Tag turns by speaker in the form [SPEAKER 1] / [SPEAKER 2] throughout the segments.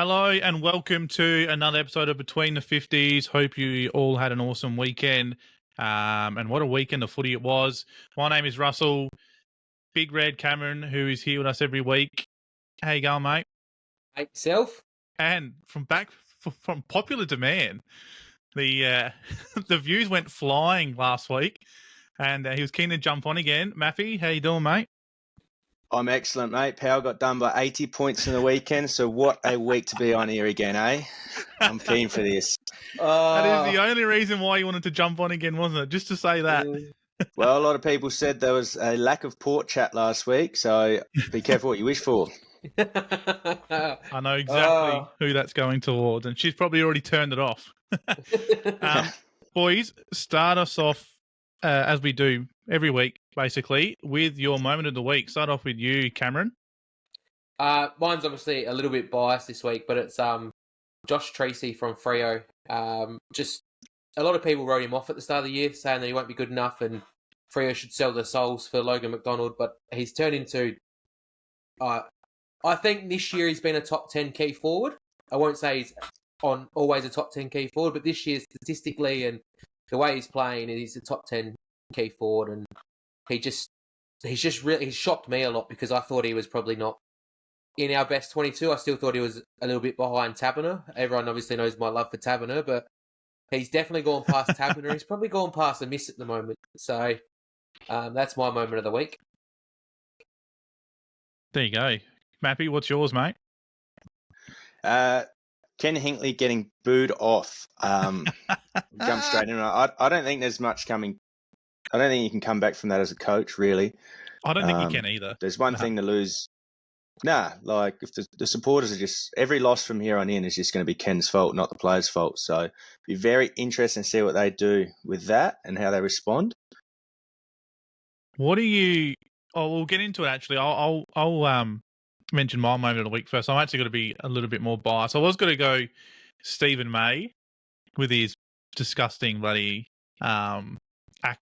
[SPEAKER 1] Hello and welcome to another episode of Between the Fifties. Hope you all had an awesome weekend. And what a weekend of footy it was. My name is Russell, Big Red Cameron, who is here with us every week. How you going, mate?
[SPEAKER 2] Mate, yourself?
[SPEAKER 1] And from popular demand, the the views went flying last week, and he was keen to jump on again. Maffy, how you doing, mate?
[SPEAKER 3] I'm excellent, mate. Power got done by 80 points in the weekend, so what a week to be on here again, eh? I'm keen for this.
[SPEAKER 1] That is the only reason why you wanted to jump on again, wasn't it? Just to say that.
[SPEAKER 3] Well, a lot of people said there was a lack of port chat last week, so be careful what you wish for.
[SPEAKER 1] I know exactly who that's going towards, and she's probably already turned it off. Boys, start us off as we do every week, basically, with your moment of the week. Start off with you, Cameron.
[SPEAKER 2] Mine's obviously a little bit biased this week, but it's Josh Treacy from Freo. Just a lot of people wrote him off at the start of the year, saying that he won't be good enough and Freo should sell their souls for Logan McDonald, but he's turned into... I think this year he's been a top 10 key forward. I won't say he's always a top 10 key forward, but this year statistically and the way he's playing, he's a top 10 key forward, and he's shocked me a lot because I thought he was probably not in our best 22. I still thought he was a little bit behind Taberner. Everyone obviously knows my love for Taberner, but he's definitely gone past Taberner. He's probably gone past a miss at the moment. So that's my moment of the week.
[SPEAKER 1] There you go. Mappy, what's yours, mate?
[SPEAKER 3] Ken Hinkley getting booed off. Jump straight in. I don't think there's much coming. I don't think you can come back from that as a coach, really.
[SPEAKER 1] I don't think you can either.
[SPEAKER 3] There's one thing to lose. Like if the supporters are just... Every loss from here on in is just going to be Ken's fault, not the players' fault. So it'd be very interesting to see what they do with that and how they respond.
[SPEAKER 1] What do you... Oh, we'll get into it, actually. I'll mention my moment of the week first. I'm actually going to be a little bit more biased. I was going to go Stephen May with his disgusting bloody act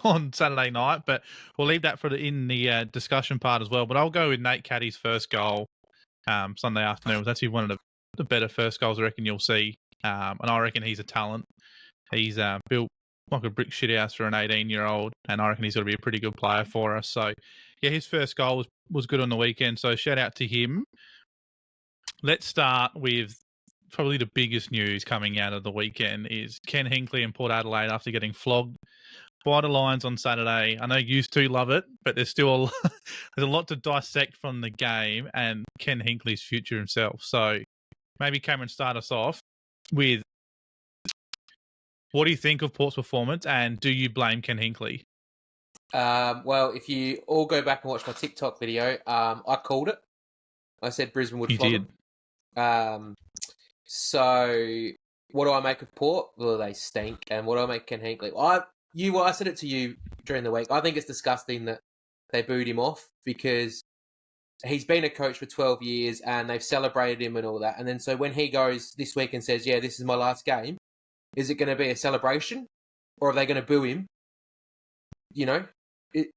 [SPEAKER 1] on Saturday night, but we'll leave that for in the discussion part as well. But I'll go with Nate Caddy's first goal Sunday afternoon. It was actually one of the better first goals I reckon you'll see, and I reckon he's a talent. He's built like a brick shithouse for an 18-year-old, and I reckon he's going to be a pretty good player for us. So, yeah, his first goal was good on the weekend, so shout out to him. Let's start with probably the biggest news coming out of the weekend is Ken Hinkley and Port Adelaide after getting flogged by the Lions on Saturday. I know you two love it, but there's still there's a lot to dissect from the game and Ken Hinkley's future himself. So maybe Cameron, start us off with what do you think of Port's performance, and do you blame Ken Hinkley?
[SPEAKER 2] Well, if you all go back and watch my TikTok video, I called it. I said Brisbane would flog them. So what do I make of Port? Well, they stink. And what do I make of Ken Hinkley? I said it to you during the week. I think it's disgusting that they booed him off because he's been a coach for 12 years and they've celebrated him and all that. And then so when he goes this week and says, yeah, this is my last game, is it going to be a celebration or are they going to boo him? You know,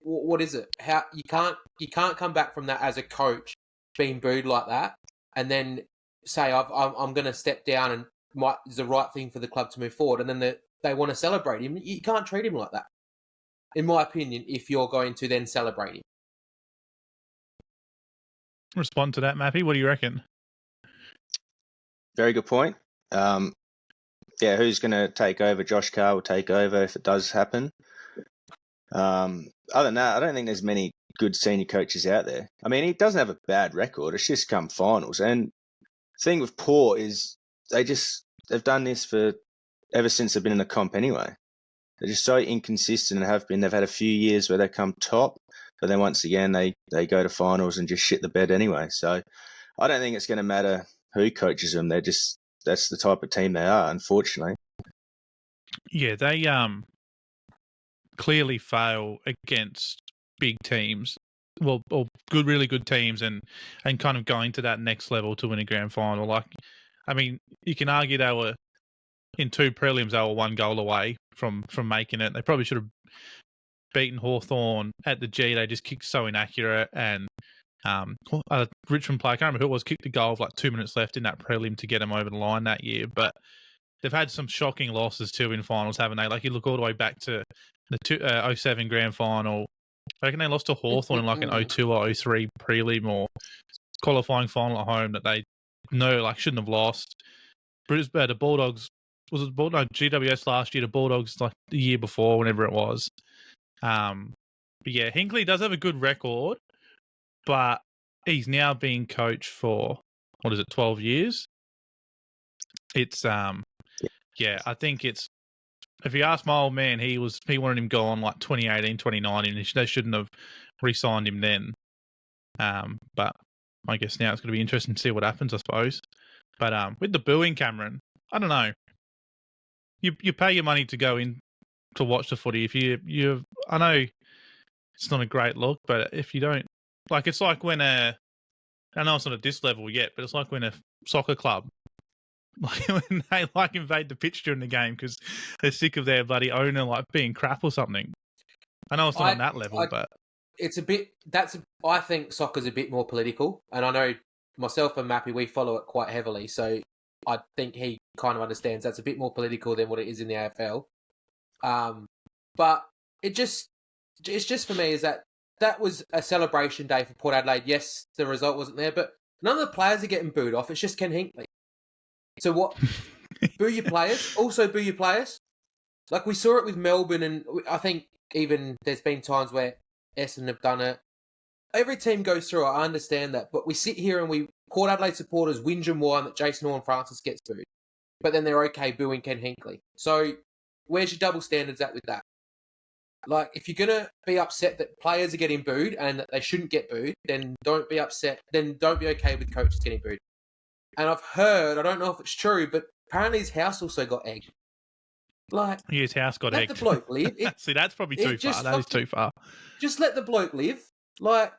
[SPEAKER 2] what is it? How you can't come back from that as a coach being booed like that and then say I'm going to step down and is the right thing for the club to move forward, and then they want to celebrate him. You can't treat him like that, in my opinion, if you're going to then celebrate him.
[SPEAKER 1] Respond to that, Mappy. What do you reckon?
[SPEAKER 3] Very good point. Who's going to take over? Josh Carr will take over if it does happen. Other than that, I don't think there's many good senior coaches out there. I mean, he doesn't have a bad record. It's just come finals. And the thing with Port is they've done this for ever since they've been in the comp anyway. They're just so inconsistent and have been. They've had a few years where they come top, but then once again they go to finals and just shit the bed anyway. So I don't think it's going to matter who coaches them. That's the type of team they are, unfortunately.
[SPEAKER 1] Yeah, they clearly fail against big teams. Well, or really good teams, and kind of going to that next level to win a grand final. Like, I mean, you can argue they were in 2 prelims. They were 1 goal away from making it. They probably should have beaten Hawthorn at the G. They just kicked so inaccurate, and Richmond player, I can't remember who it was, kicked a goal with like 2 minutes left in that prelim to get him over the line that year. But they've had some shocking losses too in finals, haven't they? Like you look all the way back to the 07 grand final. I reckon they lost to Hawthorn in like an 02 or 03 prelim or qualifying final at home that they shouldn't have lost. The Bulldogs, was it Bulldog GWS last year? The Bulldogs like the year before, whenever it was. But yeah, Hinkley does have a good record, but he's now being coached for 12 years. It's I think it's, if you ask my old man, he wanted him gone like 2018, 2019, and they shouldn't have re-signed him then. But I guess now it's going to be interesting to see what happens, I suppose. But with the booing, Cameron, I don't know. You pay your money to go in to watch the footy. If you I know it's not a great look, but if you don't, like, it's like when I know it's not at this level yet, but it's like when a soccer club, like when they like invade the pitch during the game because they're sick of their bloody owner like being crap or something. I know it's not on that level, but
[SPEAKER 2] it's a bit. I think soccer's a bit more political, and I know myself and Mappy, we follow it quite heavily, so I think he kind of understands that's a bit more political than what it is in the AFL. But it's just for me is that was a celebration day for Port Adelaide. Yes, the result wasn't there, but none of the players are getting booed off. It's just Ken Hinkley. So what? Boo your players. Also boo your players. Like we saw it with Melbourne, and I think even there's been times where Essendon have done it. Every team goes through it. I understand that, but we sit here and Port Adelaide supporters whinge and whine that Jason Horne-Francis gets booed, but then they're okay booing Ken Hinkley. So where's your double standards at with that? Like, if you're going to be upset that players are getting booed and that they shouldn't get booed, then don't be upset. Then don't be okay with coaches getting booed. And I've heard, I don't know if it's true, but apparently his house also got egged. Like,
[SPEAKER 1] yeah, his house got egged.
[SPEAKER 2] Let the bloke live.
[SPEAKER 1] See, that's probably too far. That is too far.
[SPEAKER 2] Just let the bloke live. Like,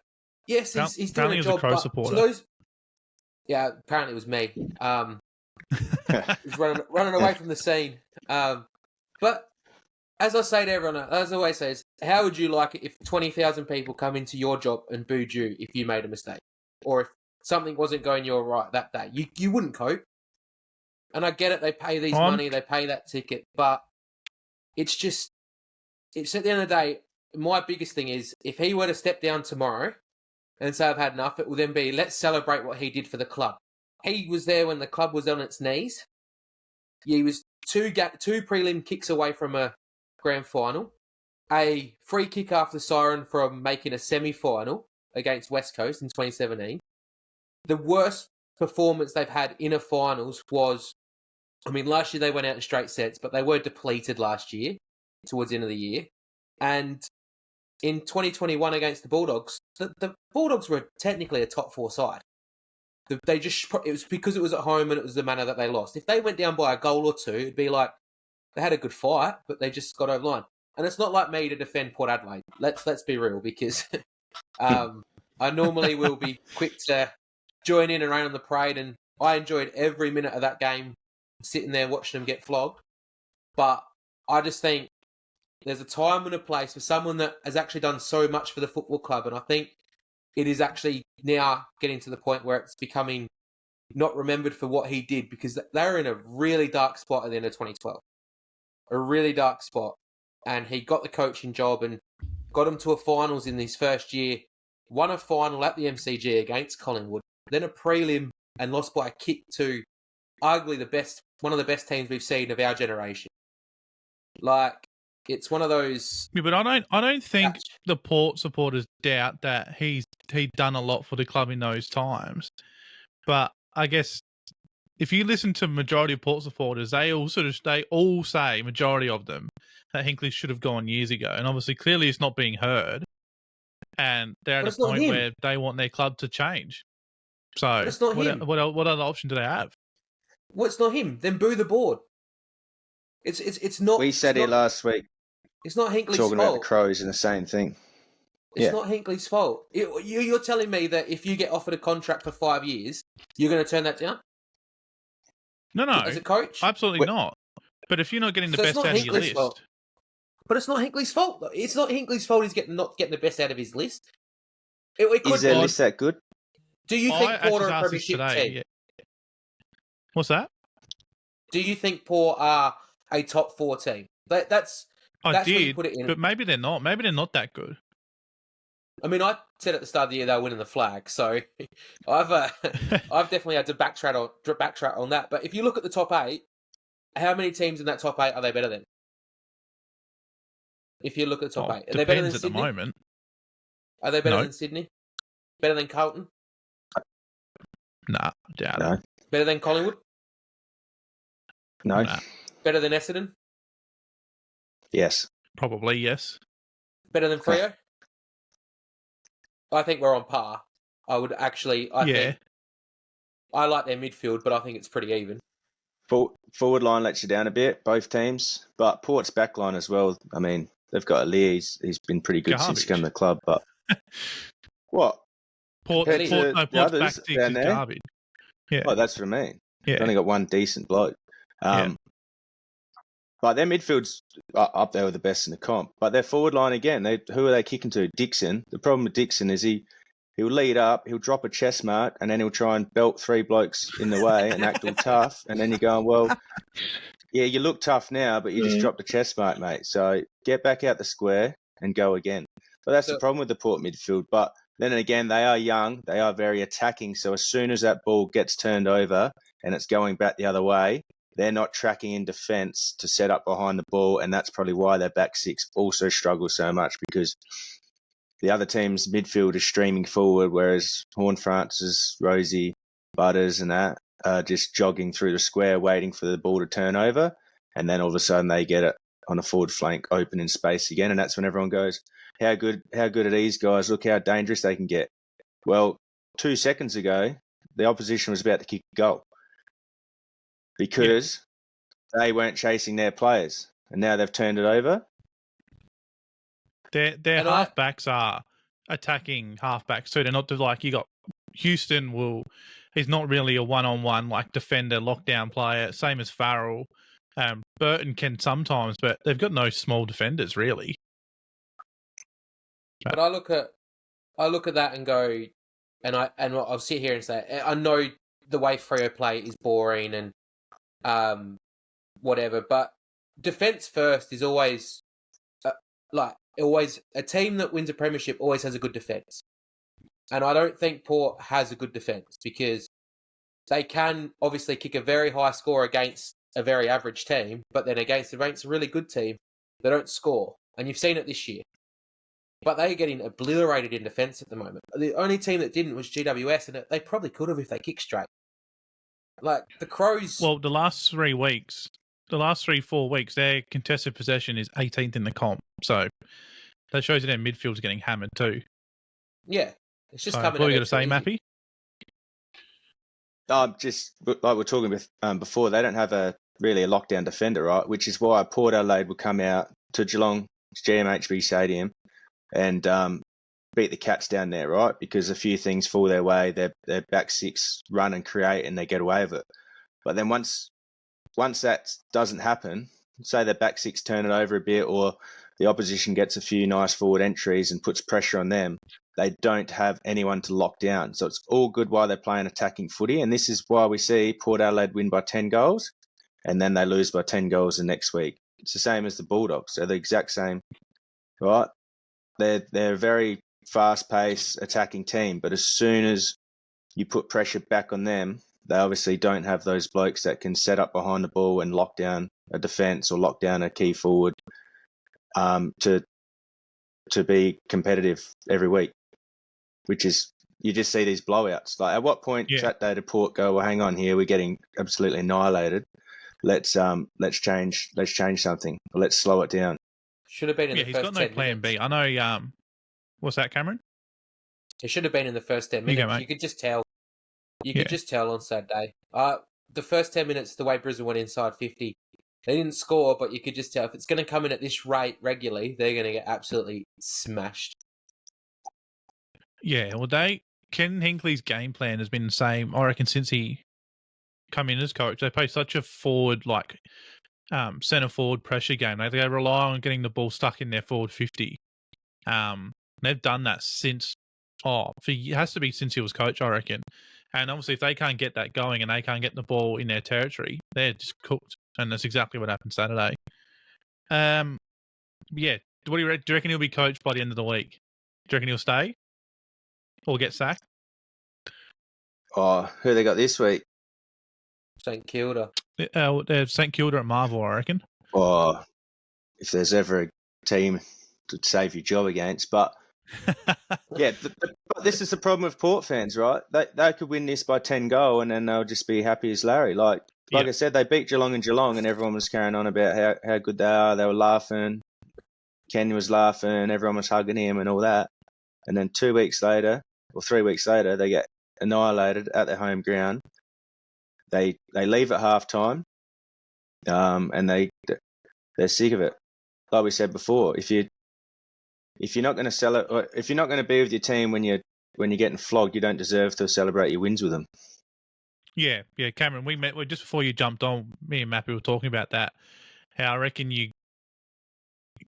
[SPEAKER 2] yes, he's doing a job.
[SPEAKER 1] Crow supporter.
[SPEAKER 2] Apparently it was me. He's running away from the scene. But as I say to everyone, as I always say, is how would you like it if 20,000 people come into your job and booed you if you made a mistake? Or if something wasn't going your right that day? You wouldn't cope. And I get it, they pay these money, they pay that ticket, but it's at the end of the day, my biggest thing is if he were to step down tomorrow and say I've had enough, it will then be let's celebrate what he did for the club. He was there when the club was on its knees. He was two prelim kicks away from a grand final, a free kick after the siren from making a semi-final against West Coast in 2017. The worst performance they've had in a finals was, last year they went out in straight sets, but they were depleted last year, towards the end of the year. And in 2021 against the Bulldogs, the Bulldogs were technically a top four side. It was because it was at home and it was the manner that they lost. If they went down by a goal or two, it'd be like, they had a good fight, but they just got over the line. And it's not like me to defend Port Adelaide. Let's be real, because I normally will be quick to join in and rain on the parade, and I enjoyed every minute of that game, sitting there watching them get flogged. But I just think there's a time and a place for someone that has actually done so much for the football club, and I think it is actually now getting to the point where it's becoming not remembered for what he did, because they were in a really dark spot at the end of 2012. A really dark spot. And he got the coaching job and got him to a finals in his first year, won a final at the MCG against Collingwood, then a prelim and lost by a kick to arguably one of the best teams we've seen of our generation. Like, it's one of those.
[SPEAKER 1] Yeah, but I don't think the Port supporters doubt that he'd done a lot for the club in those times. But I guess if you listen to majority of Port supporters, they all say, majority of them, that Hinkley should have gone years ago. And obviously, clearly it's not being heard. And they're at a point where they want their club to change. So
[SPEAKER 2] it's not him.
[SPEAKER 1] What other option do they have?
[SPEAKER 2] Well, it's not him. Then boo the board. It's not.
[SPEAKER 3] We said it last week.
[SPEAKER 2] It's not Hinkley's fault.
[SPEAKER 3] Talking about the Crows and the same thing.
[SPEAKER 2] It's not Hinkley's fault. You're telling me that if you get offered a contract for 5 years, you're going to turn that down?
[SPEAKER 1] No.
[SPEAKER 2] As a coach?
[SPEAKER 1] Absolutely not. But if you're not getting the best out of your list.
[SPEAKER 2] Fault. But it's not Hinkley's fault. It's not Hinkley's fault he's not getting the best out of his list. It could
[SPEAKER 3] Is their
[SPEAKER 2] be.
[SPEAKER 3] list that good?
[SPEAKER 2] Do you
[SPEAKER 1] I
[SPEAKER 2] think
[SPEAKER 1] actually
[SPEAKER 2] Port are a
[SPEAKER 1] asked this
[SPEAKER 2] premiership
[SPEAKER 1] today.
[SPEAKER 2] team?
[SPEAKER 1] Yeah. What's that?
[SPEAKER 2] Do you think Port are a top 4 team? That's where you put it in.
[SPEAKER 1] But maybe they're not. Maybe they're not that good.
[SPEAKER 2] I mean, I said at the start of the year they were winning the flag, so I've definitely had to backtrack on that. But if you look at the top 8, how many teams in that top 8 are they better than? If you look at the top 8, are they better than
[SPEAKER 1] Depends at
[SPEAKER 2] Sydney?
[SPEAKER 1] the moment.
[SPEAKER 2] Are they better
[SPEAKER 1] No.
[SPEAKER 2] than Sydney? Better than Carlton?
[SPEAKER 1] Nah, doubt
[SPEAKER 3] No.
[SPEAKER 1] it.
[SPEAKER 2] Better than Collingwood?
[SPEAKER 3] No.
[SPEAKER 1] Nah,
[SPEAKER 2] Better than Essendon?
[SPEAKER 3] Yes.
[SPEAKER 1] probably yes.
[SPEAKER 2] Better than Freo? I think we're on par. I think I like their midfield, but I think it's pretty even.
[SPEAKER 3] Forward line lets you down a bit, both teams. But Port's back line as well. I mean, they've got Lee. He's been pretty good since he came to the club. But what?
[SPEAKER 1] Port's
[SPEAKER 3] the
[SPEAKER 1] back
[SPEAKER 3] others
[SPEAKER 1] six
[SPEAKER 3] down
[SPEAKER 1] is
[SPEAKER 3] there?
[SPEAKER 1] garbage. Yeah.
[SPEAKER 3] Oh, that's what I mean.
[SPEAKER 1] Yeah.
[SPEAKER 3] They've only got one decent bloke.
[SPEAKER 1] Yeah.
[SPEAKER 3] But their midfield's up there with the best in the comp. But their forward line again, who are they kicking to? Dixon. The problem with Dixon is he'll lead up, he'll drop a chest mark, and then he'll try and belt 3 blokes in the way and act all tough. And then you're going, well, yeah, you look tough now, but you just dropped a chest mark, mate. So get back out the square and go again. But that's the problem with the Port midfield. But then again, they are young, they are very attacking. So as soon as that ball gets turned over and it's going back the other way, they're not tracking in defence to set up behind the ball, and that's probably why their back 6 also struggles so much, because the other team's midfield is streaming forward, whereas Horn Francis, Rosie, Butters and that are just jogging through the square waiting for the ball to turn over, and then all of a sudden they get it on a forward flank open in space again, and that's when everyone goes, how good are these guys? Look how dangerous they can get. Well, 2 seconds ago, the opposition was about to kick a goal, because they weren't chasing their players, and now they've turned it over.
[SPEAKER 1] Their halfbacks are attacking halfbacks too. They're not like, you got Houston he's not really a one-on-one like defender lockdown player, same as Farrell. Burton can sometimes, but they've got no small defenders really.
[SPEAKER 2] But I look at that and go, and I'll sit here and say, I know the way Freo play is boring and whatever, but defense first is always a team that wins a premiership always has a good defense, and I don't think Port has a good defense, because they can obviously kick a very high score against a very average team, but then against a really good team, they don't score, and you've seen it this year. But they're getting obliterated in defence at the moment. The only team that didn't was GWS, and they probably could have if they kicked straight. Like, the Crows...
[SPEAKER 1] Well, the last 4 weeks, their contested possession is 18th in the comp. So that shows that their midfield's getting hammered too.
[SPEAKER 2] Yeah. It's just
[SPEAKER 1] so
[SPEAKER 2] coming
[SPEAKER 1] what are you
[SPEAKER 2] going
[SPEAKER 1] going to say,
[SPEAKER 2] Mappy?
[SPEAKER 3] Just like we're talking about before, they don't have really a lockdown defender, right? Which is why Port Adelaide will come out to Geelong's GMHB Stadium and beat the Cats down there, right? Because a few things fall their way, their back 6 run and create, and they get away with it. But then once that doesn't happen, say their back 6 turn it over a bit, or the opposition gets a few nice forward entries and puts pressure on them, they don't have anyone to lock down. So it's all good while they're playing attacking footy, and this is why we see Port Adelaide win by 10 goals, and then they lose by 10 goals the next week. It's the same as the Bulldogs. They're the exact same, right? They're a very fast-paced attacking team, but as soon as you put pressure back on them, they obviously don't have those blokes that can set up behind the ball and lock down a defence or lock down a key forward to be competitive every week, which is, you just see these blowouts. Like, at what point Saturday did Port go, well, hang on here, we're getting absolutely annihilated. Let's change something. Let's slow it down.
[SPEAKER 2] Should have been in the first 10 minutes.
[SPEAKER 1] He's got no plan B. I know, what's that, Cameron?
[SPEAKER 2] It should have been in the first 10 minutes. You could just tell. You could just tell on Saturday. The first 10 minutes, the way Brisbane went inside 50, they didn't score, but you could just tell if it's going to come in at this rate regularly, they're going to get absolutely smashed.
[SPEAKER 1] Yeah, well, Ken Hinkley's game plan has been the same, I reckon, since he come in as coach. They play such a forward, centre forward pressure game. They rely on getting the ball stuck in their forward 50. They've done that since it has to be since he was coach, I reckon. And obviously, if they can't get that going and they can't get the ball in their territory, they're just cooked. And that's exactly what happened Saturday. Yeah. What do you reckon? Do you reckon he'll be coached by the end of the week? Do you reckon he'll stay or get sacked?
[SPEAKER 3] Oh, who they got this week?
[SPEAKER 2] St Kilda.
[SPEAKER 1] St Kilda at Marvel, I reckon.
[SPEAKER 3] Oh, if there's ever a team to save your job against. But yeah, but this is the problem with Port fans, right? They could win this by 10 goals and then they'll just be happy as Larry. Like I said, they beat Geelong and everyone was carrying on about how good they are. They were laughing. Ken was laughing. Everyone was hugging him and all that. And then 2 weeks later, or 3 weeks later, they get annihilated at their home ground. They leave at halftime, and they're sick of it. Like we said before, if you're not going to sell it, or if you're not going to be with your team when you're getting flogged, you don't deserve to celebrate your wins with them.
[SPEAKER 1] Yeah, Cameron. We met just before you jumped on. Me and Mappy were talking about that. How I reckon you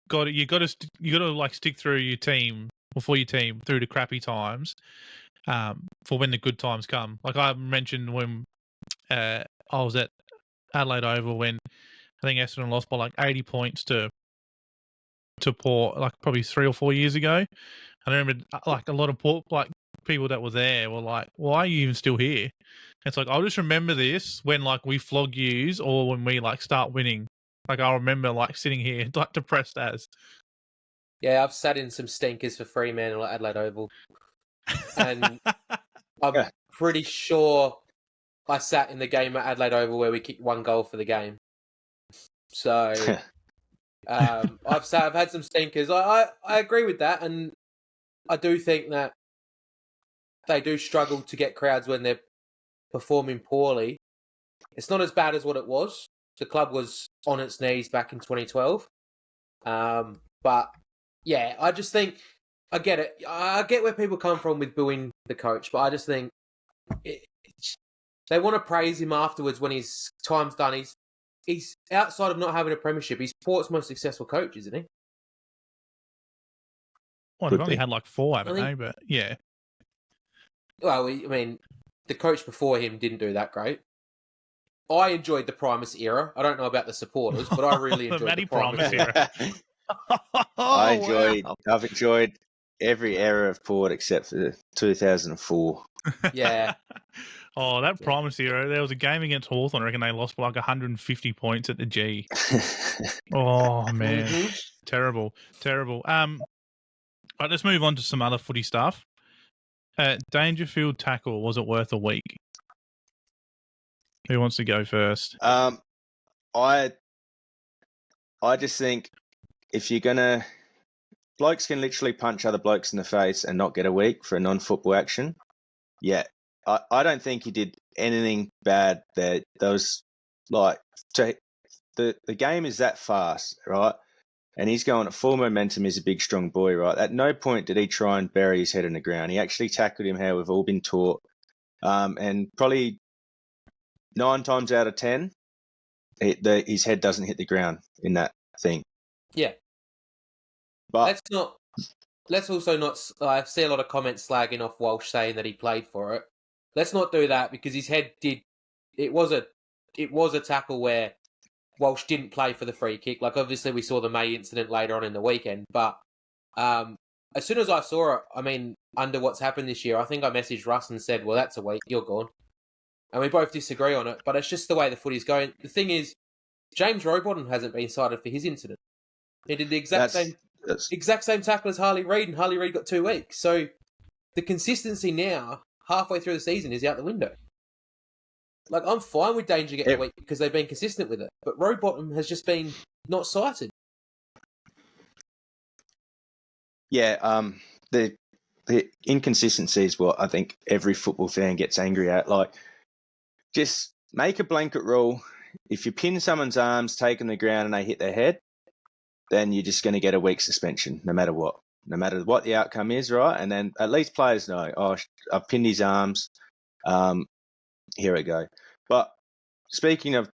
[SPEAKER 1] got to like stick through your team through the crappy times, for when the good times come. Like I mentioned when I was at Adelaide Oval when I think Essendon lost by like 80 points to Port, like probably 3 or 4 years ago. I remember like a lot of Port people that were there were like, "Why are you even still here?" It's like I'll just remember this when like we flog yous or when we like start winning. Like I'll remember like sitting here like depressed as.
[SPEAKER 2] Yeah, I've sat in some stinkers for Fremantle at Adelaide Oval, and I'm pretty sure I sat in the game at Adelaide Oval where we kicked 1 goal for the game. So I've had some stinkers. I agree with that, and I do think that they do struggle to get crowds when they're performing poorly. It's not as bad as what it was. The club was on its knees back in 2012. But yeah, I just think I get it. I get where people come from with booing the coach, but I just think they want to praise him afterwards when his time's done. He's outside of not having a premiership. He's Port's most successful coach, isn't he?
[SPEAKER 1] Well, they've only had like 4, haven't they? But yeah.
[SPEAKER 2] Well, I mean, the coach before him didn't do that great. I enjoyed the Primus era. I don't know about the supporters, but I really enjoyed the Primus era.
[SPEAKER 3] I've enjoyed every era of Port except for 2004.
[SPEAKER 2] Yeah.
[SPEAKER 1] That Primus era, there was a game against Hawthorn. I reckon they lost by like 150 points at the G. Oh, man. Mm-hmm. Terrible. Right, let's move on to some other footy stuff. Dangerfield tackle, was it worth a week? Who wants to go first?
[SPEAKER 3] I just think if you're gonna, blokes can literally punch other blokes in the face and not get a week for a non-football action. Yeah, I don't think he did anything bad there. Those the game is that fast, right? And he's going at full momentum. He's a big, strong boy, right? At no point did he try and bury his head in the ground. He actually tackled him how we've all been taught. And probably 9 times out of 10, his head doesn't hit the ground in that thing.
[SPEAKER 2] Yeah. But let's also not. I see a lot of comments slagging off Walsh saying that he played for it. Let's not do that because his head did. It was a tackle where Walsh didn't play for the free kick. Like obviously we saw the May incident later on in the weekend, but as soon as I saw it, I mean, under what's happened this year, I think I messaged Russ and said, "Well, that's a week. You're gone." And we both disagree on it, but it's just the way the footy's going. The thing is, James Rowbottom hasn't been cited for his incident. He did the exact same tackle as Harley Reid, and Harley Reid got 2 weeks. So the consistency now, halfway through the season, is out the window. Like, I'm fine with Danger getting a week because they've been consistent with it, but Rowbottom has just been not cited.
[SPEAKER 3] Yeah, the inconsistency is what I think every football fan gets angry at. Like, just make a blanket rule. If you pin someone's arms, take them to the ground and they hit their head, then you're just going to get a week suspension, no matter what the outcome is, right? And then at least players know, I've pinned his arms, here we go. But speaking of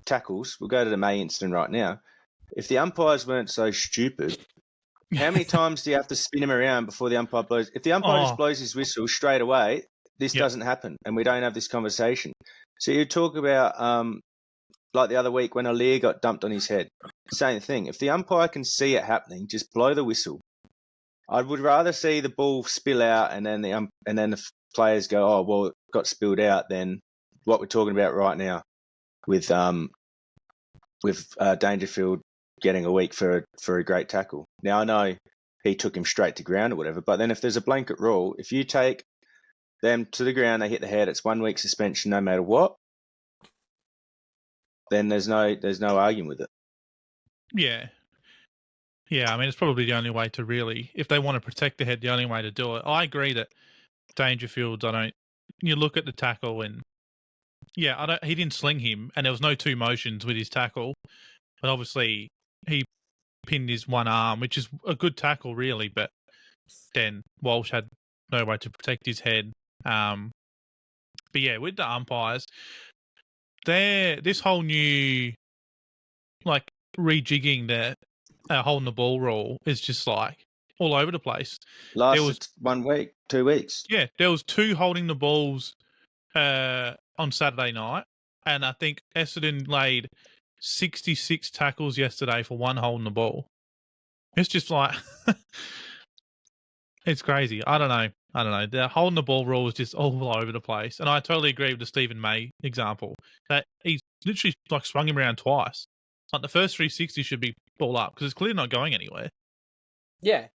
[SPEAKER 3] tackles, we'll go to the May incident right now. If the umpires weren't so stupid How many times do you have to spin him around before the umpire blows? If the umpire just blows his whistle straight away, this doesn't happen, and we don't have this conversation. So you talk about like the other week when Alir got dumped on his head. Same thing. If the umpire can see it happening, just blow the whistle. I would rather see the ball spill out and then the players go, oh well, it got spilled out, than what we're talking about right now with Dangerfield getting a week for a great tackle. Now I know he took him straight to ground or whatever, but then if there's a blanket rule, if you take them to the ground, they hit the head, it's 1 week suspension no matter what. Then there's no arguing with it.
[SPEAKER 1] Yeah. Yeah, I mean, it's probably the only way to really, if they want to protect the head, the only way to do it. I agree that Dangerfield, you look at the tackle and, he didn't sling him and there was no two motions with his tackle. But obviously he pinned his one arm, which is a good tackle really, but then Walsh had no way to protect his head. But yeah, with the umpires, this whole new, like, rejigging the holding the ball rule is just like all over the place.
[SPEAKER 3] Lasted 1 week, 2 weeks.
[SPEAKER 1] Yeah, there was 2 holding the balls on Saturday night, and I think Essendon laid 66 tackles yesterday for 1 holding the ball. It's just like it's crazy. I don't know. The holding the ball rule is just all over the place, and I totally agree with the Stephen May example that he's literally like swung him around twice. Like the first 360 should be ball up because it's clearly not going anywhere.
[SPEAKER 2] Yeah.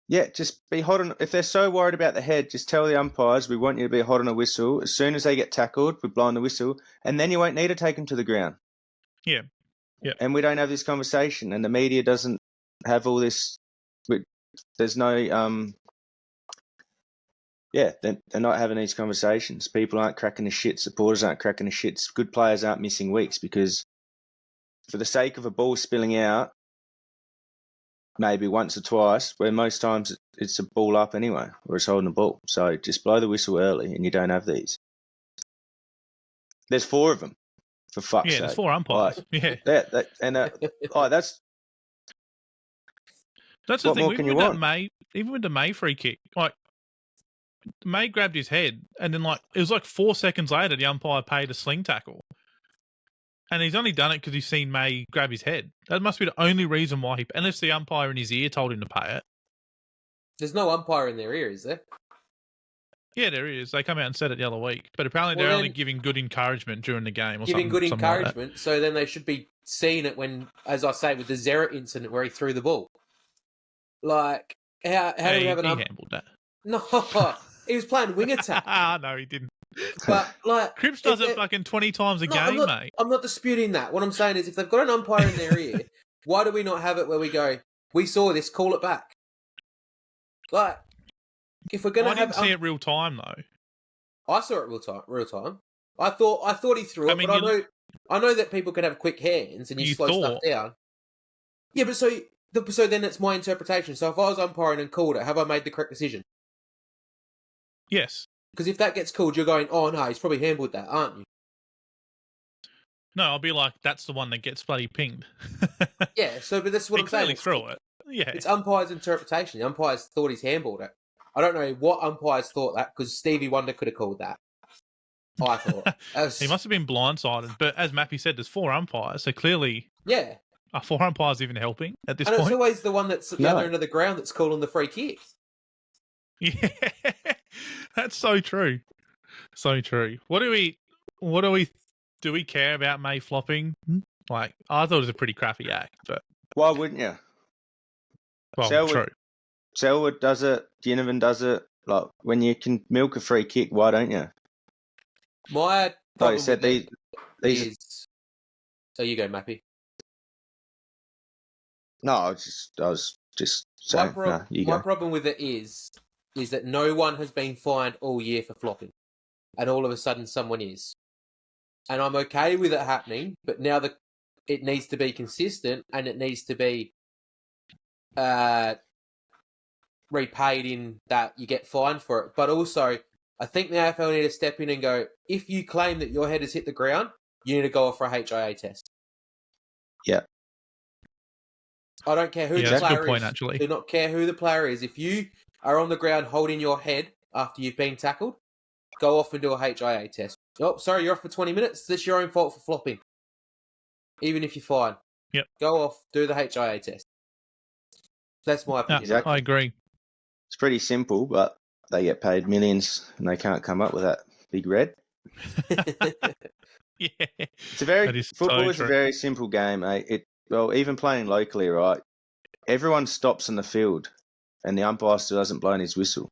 [SPEAKER 3] Yeah, just be hot on. If they're so worried about the head, just tell the umpires, we want you to be hot on a whistle. As soon as they get tackled, we're blowing the whistle, and then you won't need to take them to the ground.
[SPEAKER 1] Yeah. Yeah.
[SPEAKER 3] And we don't have this conversation, and the media doesn't have all this. There's no. They're not having these conversations. People aren't cracking the shit. Supporters aren't cracking the shits. Good players aren't missing weeks because, for the sake of a ball spilling out, maybe once or twice, where most times it's a ball up anyway, or it's holding the ball. So just blow the whistle early and you don't have these. There's 4 of them, for fuck's sake.
[SPEAKER 1] Yeah, there's 4 umpires. That's the thing. Even with the May free kick, like, May grabbed his head and then it was like 4 seconds later the umpire paid a sling tackle. And he's only done it because he's seen May grab his head. That must be the only reason why unless the umpire in his ear told him to pay it.
[SPEAKER 2] There's no umpire in their ear, is there?
[SPEAKER 1] Yeah, there is. They come out and said it the other week. But apparently they're only giving good encouragement during the game or
[SPEAKER 2] giving
[SPEAKER 1] something.
[SPEAKER 2] Good encouragement, like, so then they should be seeing it when, as I say, with the Zerrett incident where he threw the ball. Like, how do we have an umpire? He handled that. No, he was playing wing attack.
[SPEAKER 1] No, he didn't.
[SPEAKER 2] But, like,
[SPEAKER 1] Cripps does it fucking 20 times a game, mate.
[SPEAKER 2] I'm not disputing that. What I'm saying is, if they've got an umpire in their ear, why do we not have it where we go, we saw this, call it back? Like, if we're going to have...
[SPEAKER 1] I didn't see it real time, though.
[SPEAKER 2] I saw it real time. I thought he threw it, but I know that people can have quick hands and you slow stuff down. Yeah, but so then it's my interpretation. So if I was umpiring and called it, have I made the correct decision?
[SPEAKER 1] Yes.
[SPEAKER 2] Because if that gets called, you're going, oh no, he's probably handled that, aren't you?
[SPEAKER 1] No, I'll be like, that's the one that gets bloody pinged.
[SPEAKER 2] Yeah, but that's what I'm saying.
[SPEAKER 1] He clearly threw it. Yeah.
[SPEAKER 2] It's umpire's interpretation. The umpires thought he's handballed it. I don't know what umpires thought that, because Stevie Wonder could have called that. I thought.
[SPEAKER 1] He must have been blindsided. But as Mappy said, there's 4 umpires, so clearly...
[SPEAKER 2] Yeah.
[SPEAKER 1] Are 4 umpires even helping at this point?
[SPEAKER 2] And it's always the one that's at the other end of the ground that's calling the free kick.
[SPEAKER 1] Yeah. That's so true. So true. Do we care about May flopping? Like, I thought it was a pretty crappy act, but...
[SPEAKER 3] Why wouldn't you?
[SPEAKER 1] Well, true.
[SPEAKER 3] Selwood does it, Ginnivan does it. Like, when you can milk a free kick, why don't you?
[SPEAKER 2] My
[SPEAKER 3] problem said these
[SPEAKER 2] is... So you go, Mappy.
[SPEAKER 3] No, I was just saying.
[SPEAKER 2] My problem with it is that no one has been fined all year for flopping, and all of a sudden someone is, and I'm okay with it happening. But now it needs to be consistent, and it needs to be repaid in that you get fined for it. But also, I think the AFL need to step in and go, if you claim that your head has hit the ground, you need to go off for a HIA test.
[SPEAKER 3] Yeah.
[SPEAKER 2] I don't care who
[SPEAKER 1] Yeah,
[SPEAKER 2] the
[SPEAKER 1] that's a
[SPEAKER 2] player
[SPEAKER 1] good point,
[SPEAKER 2] is.
[SPEAKER 1] actually.
[SPEAKER 2] Do not care who the player is. If you are on the ground holding your head after you've been tackled, go off and do a HIA test. Oh, sorry, you're off for 20 minutes. That's your own fault for flopping. Even if you're fine.
[SPEAKER 1] Yep.
[SPEAKER 2] Go off, do the HIA test. That's my opinion.
[SPEAKER 3] Exactly.
[SPEAKER 1] I agree.
[SPEAKER 3] It's pretty simple, but they get paid millions and they can't come up with that big red.
[SPEAKER 1] Yeah.
[SPEAKER 3] It's football is a very simple game, mate. Even playing locally, right? Everyone stops in the field, and the umpire still hasn't blown his whistle,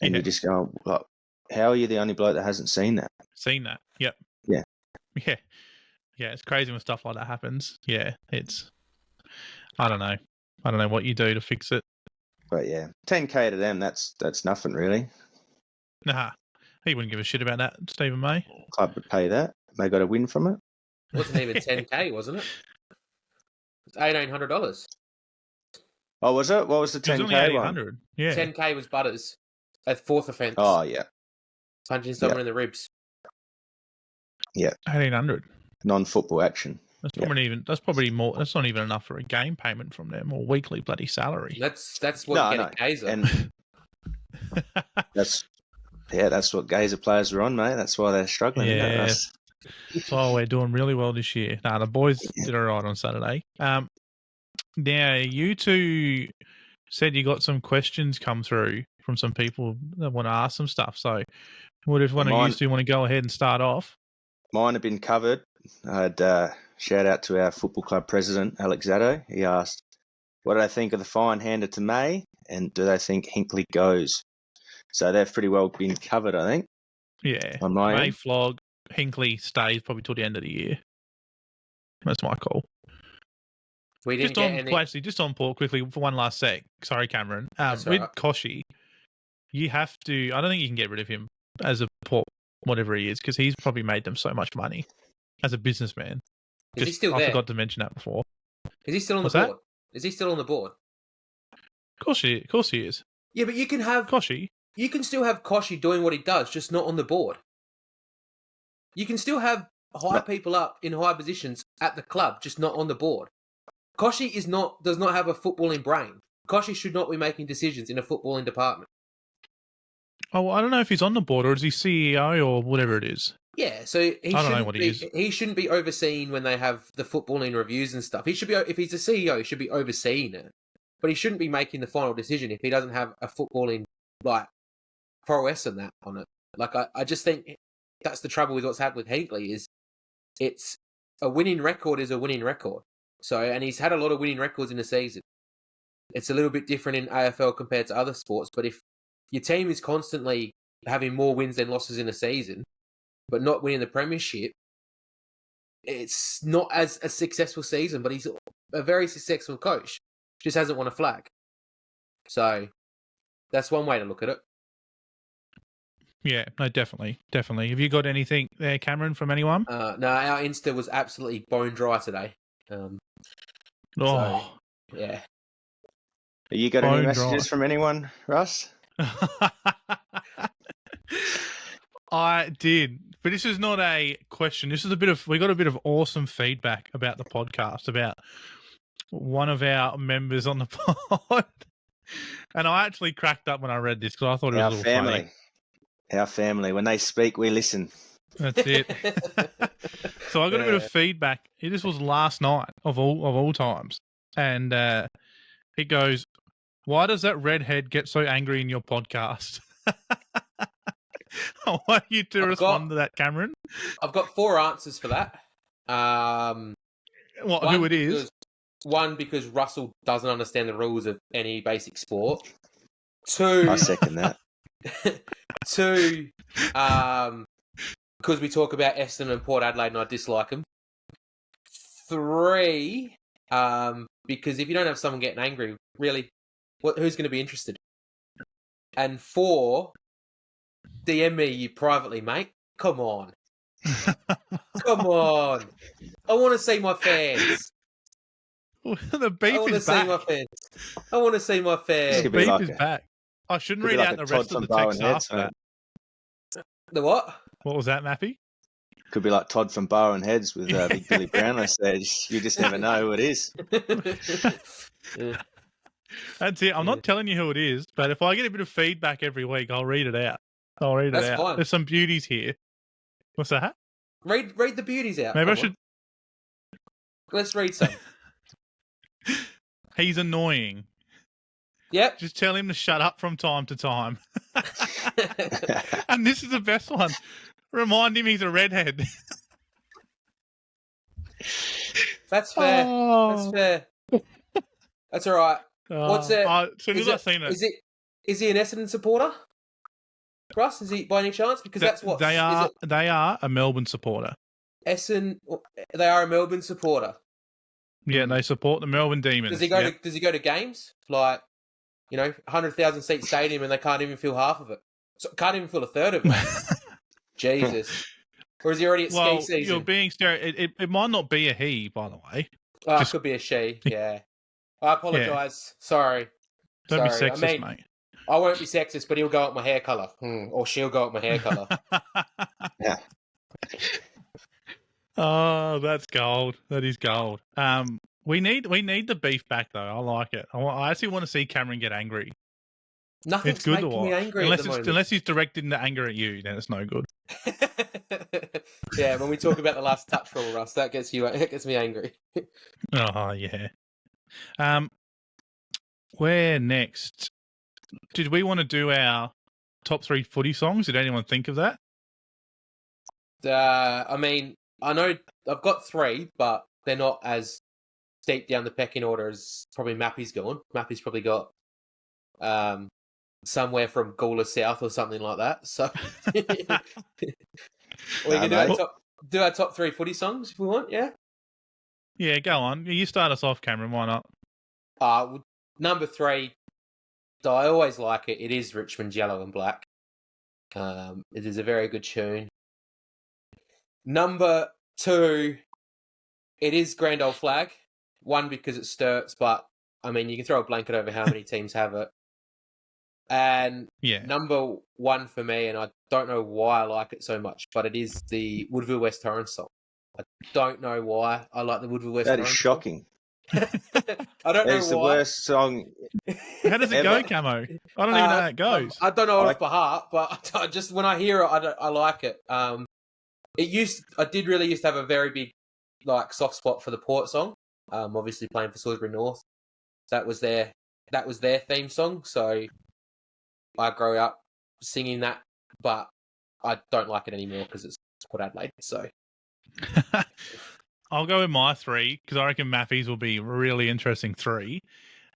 [SPEAKER 3] and you just go, well, "How are you the only bloke that hasn't seen that?"
[SPEAKER 1] Seen that? Yep.
[SPEAKER 3] Yeah.
[SPEAKER 1] Yeah. Yeah. It's crazy when stuff like that happens. Yeah. I don't know. I don't know what you do to fix it.
[SPEAKER 3] But yeah, 10K to them, that's nothing really.
[SPEAKER 1] Nah. He wouldn't give a shit about that, Stephen May.
[SPEAKER 3] Club would pay that. They got a win from it.
[SPEAKER 2] It wasn't even 10K, wasn't it? It's $1,800.
[SPEAKER 3] Oh, was it? What was the 10K one?
[SPEAKER 1] Yeah.
[SPEAKER 2] 10K was Butters. A fourth offence.
[SPEAKER 3] Oh, yeah.
[SPEAKER 2] Punching someone in the ribs.
[SPEAKER 3] Yeah.
[SPEAKER 1] 1,800.
[SPEAKER 3] Non-football action.
[SPEAKER 1] That's probably more. That's not even enough for a game payment from them or weekly bloody salary.
[SPEAKER 2] That's what you get a Gazer.
[SPEAKER 3] And that's what Gazer players are on, mate. That's why they're struggling.
[SPEAKER 1] Yeah. So we're doing really well this year. Nah, the boys did all right on Saturday. Now, you two said you got some questions come through from some people that want to ask some stuff. So, what if one of you two want to go ahead and start off?
[SPEAKER 3] Mine have been covered. I'd shout out to our football club president, Alex Zatto. He asked, what do they think of the fine handed to May, and do they think Hinkley goes? So they've pretty well been covered, I think.
[SPEAKER 1] Yeah.
[SPEAKER 3] On my
[SPEAKER 1] May
[SPEAKER 3] end.
[SPEAKER 1] flog, Hinkley stays probably till the end of the year. That's my call.
[SPEAKER 2] We didn't get any...
[SPEAKER 1] Actually, just on Port quickly for one last sec. Sorry, Cameron. With Koshy, you have to... I don't think you can get rid of him as a Port, whatever he is, because he's probably made them so much money as a businessman.
[SPEAKER 2] Is he still there?
[SPEAKER 1] I forgot to mention that before.
[SPEAKER 2] Is he still on the board? Is he still on the board?
[SPEAKER 1] Of course he is.
[SPEAKER 2] Yeah, but you can have...
[SPEAKER 1] Koshy.
[SPEAKER 2] You can still have Koshy doing what he does, just not on the board. You can still have high people up in high positions at the club, just not on the board. Koshy does not have a footballing brain. Koshy should not be making decisions in a footballing department.
[SPEAKER 1] Oh, well, I don't know if he's on the board or is he CEO or whatever it is.
[SPEAKER 2] Yeah, so he shouldn't be overseeing when they have the footballing reviews and stuff. He should be, if he's a CEO, he should be overseeing it. But he shouldn't be making the final decision if he doesn't have a footballing prowess and that on it. I just think that's the trouble with what's happened with Hinkley is it's a winning record is a winning record. So, and he's had a lot of winning records in the season. It's a little bit different in AFL compared to other sports, but if your team is constantly having more wins than losses in a season, but not winning the premiership, it's not as a successful season, but he's a very successful coach. Just hasn't won a flag. So, that's one way to look at it.
[SPEAKER 1] Yeah, no, definitely. Have you got anything there, Cameron, from anyone?
[SPEAKER 2] No, our Insta was absolutely bone dry today. So, yeah.
[SPEAKER 3] You got any messages from anyone, Russ?
[SPEAKER 1] I did, but this is not a question. This is we got a bit of awesome feedback about the podcast, about one of our members on the pod. And I actually cracked up when I read this because I thought it was a little funny.
[SPEAKER 3] Our family. When they speak, we listen.
[SPEAKER 1] That's it. So I got a bit of feedback. This was last night of all times. And it goes, why does that redhead get so angry in your podcast? I want you to respond to that, Cameron.
[SPEAKER 2] I've got 4 answers for that.
[SPEAKER 1] Who it is?
[SPEAKER 2] One, because Russell doesn't understand the rules of any basic sport. 2,
[SPEAKER 3] I second that.
[SPEAKER 2] 2, because we talk about Essendon and Port Adelaide and I dislike them. 3, because if you don't have someone getting angry, really, who's going to be interested? And 4, DM me you privately, mate. Come on. Come on. I want to see my fans.
[SPEAKER 1] The beef is back.
[SPEAKER 2] I want to see my fans.
[SPEAKER 1] The beef is back. I shouldn't read out the rest of the text after that.
[SPEAKER 2] The what?
[SPEAKER 1] What was that, Mappy?
[SPEAKER 3] Could be like Todd from Bar and Heads with Big Billy Brownlow there. You just never know who it is.
[SPEAKER 1] That's it. I'm not telling you who it is, but if I get a bit of feedback every week, I'll read it out. That's
[SPEAKER 2] fine.
[SPEAKER 1] There's some beauties here. What's that?
[SPEAKER 2] Read the beauties out.
[SPEAKER 1] Maybe I should.
[SPEAKER 2] Let's read some.
[SPEAKER 1] He's annoying.
[SPEAKER 2] Yep.
[SPEAKER 1] Just tell him to shut up from time to time. And this is the best one. Remind him he's a redhead.
[SPEAKER 2] That's fair.
[SPEAKER 1] Oh.
[SPEAKER 2] That's fair. That's all right. What's it?
[SPEAKER 1] As soon as I seen it.
[SPEAKER 2] Is he an Essendon supporter? Russ, is he by any chance? Because that's what
[SPEAKER 1] they are. They are a Melbourne supporter.
[SPEAKER 2] Essendon. They are a Melbourne supporter.
[SPEAKER 1] Yeah, they support the Melbourne Demons.
[SPEAKER 2] Does he go to games like 100,000 seat stadium and they can't even fill half of it? So, can't even fill a third of it. Jesus. Or is he already at ski season?
[SPEAKER 1] You're being it might not be a he, by the way.
[SPEAKER 2] Oh, it could be a she. Yeah. I apologise. Yeah. Sorry.
[SPEAKER 1] Don't be sexist, mate.
[SPEAKER 2] I won't be sexist, but he'll go up my hair colour. Or she'll go up my hair colour.
[SPEAKER 3] Yeah.
[SPEAKER 1] Oh, that's gold. That is gold. We need the beef back though. I like it. I actually want to see Cameron get angry.
[SPEAKER 2] Nothing's
[SPEAKER 1] it's good
[SPEAKER 2] making
[SPEAKER 1] to watch.
[SPEAKER 2] me angry
[SPEAKER 1] Unless he's directing the anger at you, then it's no good.
[SPEAKER 2] Yeah, when we talk about the last touch rule, Russ, that gets me angry.
[SPEAKER 1] Oh yeah. Where next? Did we want to do our top 3 footy songs? Did anyone think of that?
[SPEAKER 2] I mean, I know I've got 3, but they're not as deep down the pecking order as probably Mappy's gone. Mappy's probably got somewhere from Gawler South or something like that. So we can do our top 3 footy songs if we want, yeah?
[SPEAKER 1] Yeah, go on. You start us off, Cameron. Why not?
[SPEAKER 2] Number 3, I always like it. It is Richmond's Yellow and Black. It is a very good tune. Number 2, it is Grand Old Flag. 1, because it sturts, but, I mean, you can throw a blanket over how many teams have it. And number 1 for me, and I don't know why I like it so much, but it is the Woodville West Torrens song. I don't know why I like the Woodville West Torrens.
[SPEAKER 3] That is shocking.
[SPEAKER 2] I don't know why.
[SPEAKER 3] It's the worst song.
[SPEAKER 1] How does it go, Camo? I don't even know how it goes.
[SPEAKER 2] I don't know it off by heart, but I just when I hear it, I like it. I did really used to have a very big soft spot for the Port song. Obviously playing for Salisbury North, that was their theme song. So I grew up singing that, but I don't like it anymore because it's Port Adelaide. So
[SPEAKER 1] I'll go with my 3 because I reckon Maffey's will be a really interesting 3.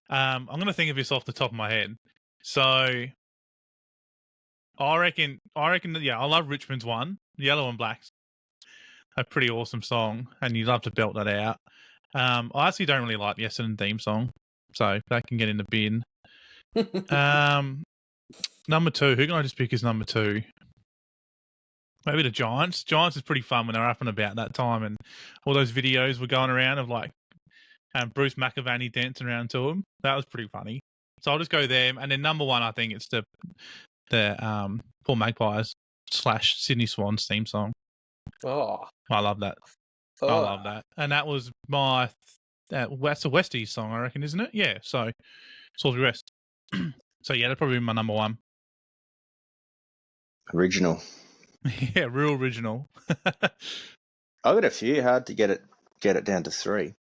[SPEAKER 1] I'm going to think of this off the top of my head. So I reckon that, I love Richmond's one, Yellow and Black's a pretty awesome song, and you love to belt that out. I actually don't really like the Essendon theme song, so that can get in the bin. Number 2, who can I just pick as number 2? Maybe the Giants. Giants is pretty fun when they're up and about that time, and all those videos were going around of Bruce McAvaney dancing around to them. That was pretty funny. So I'll just go them, and then number 1, I think it's the Paul Magpies / Sydney Swans theme song.
[SPEAKER 2] Oh,
[SPEAKER 1] I love that. Oh. I love that, and that was my that's a Westies song, I reckon, isn't it? Yeah. So Salisbury West. So yeah, that's probably my number 1.
[SPEAKER 3] Original.
[SPEAKER 1] Yeah, real original.
[SPEAKER 3] I got a few. Hard to get it down to 3.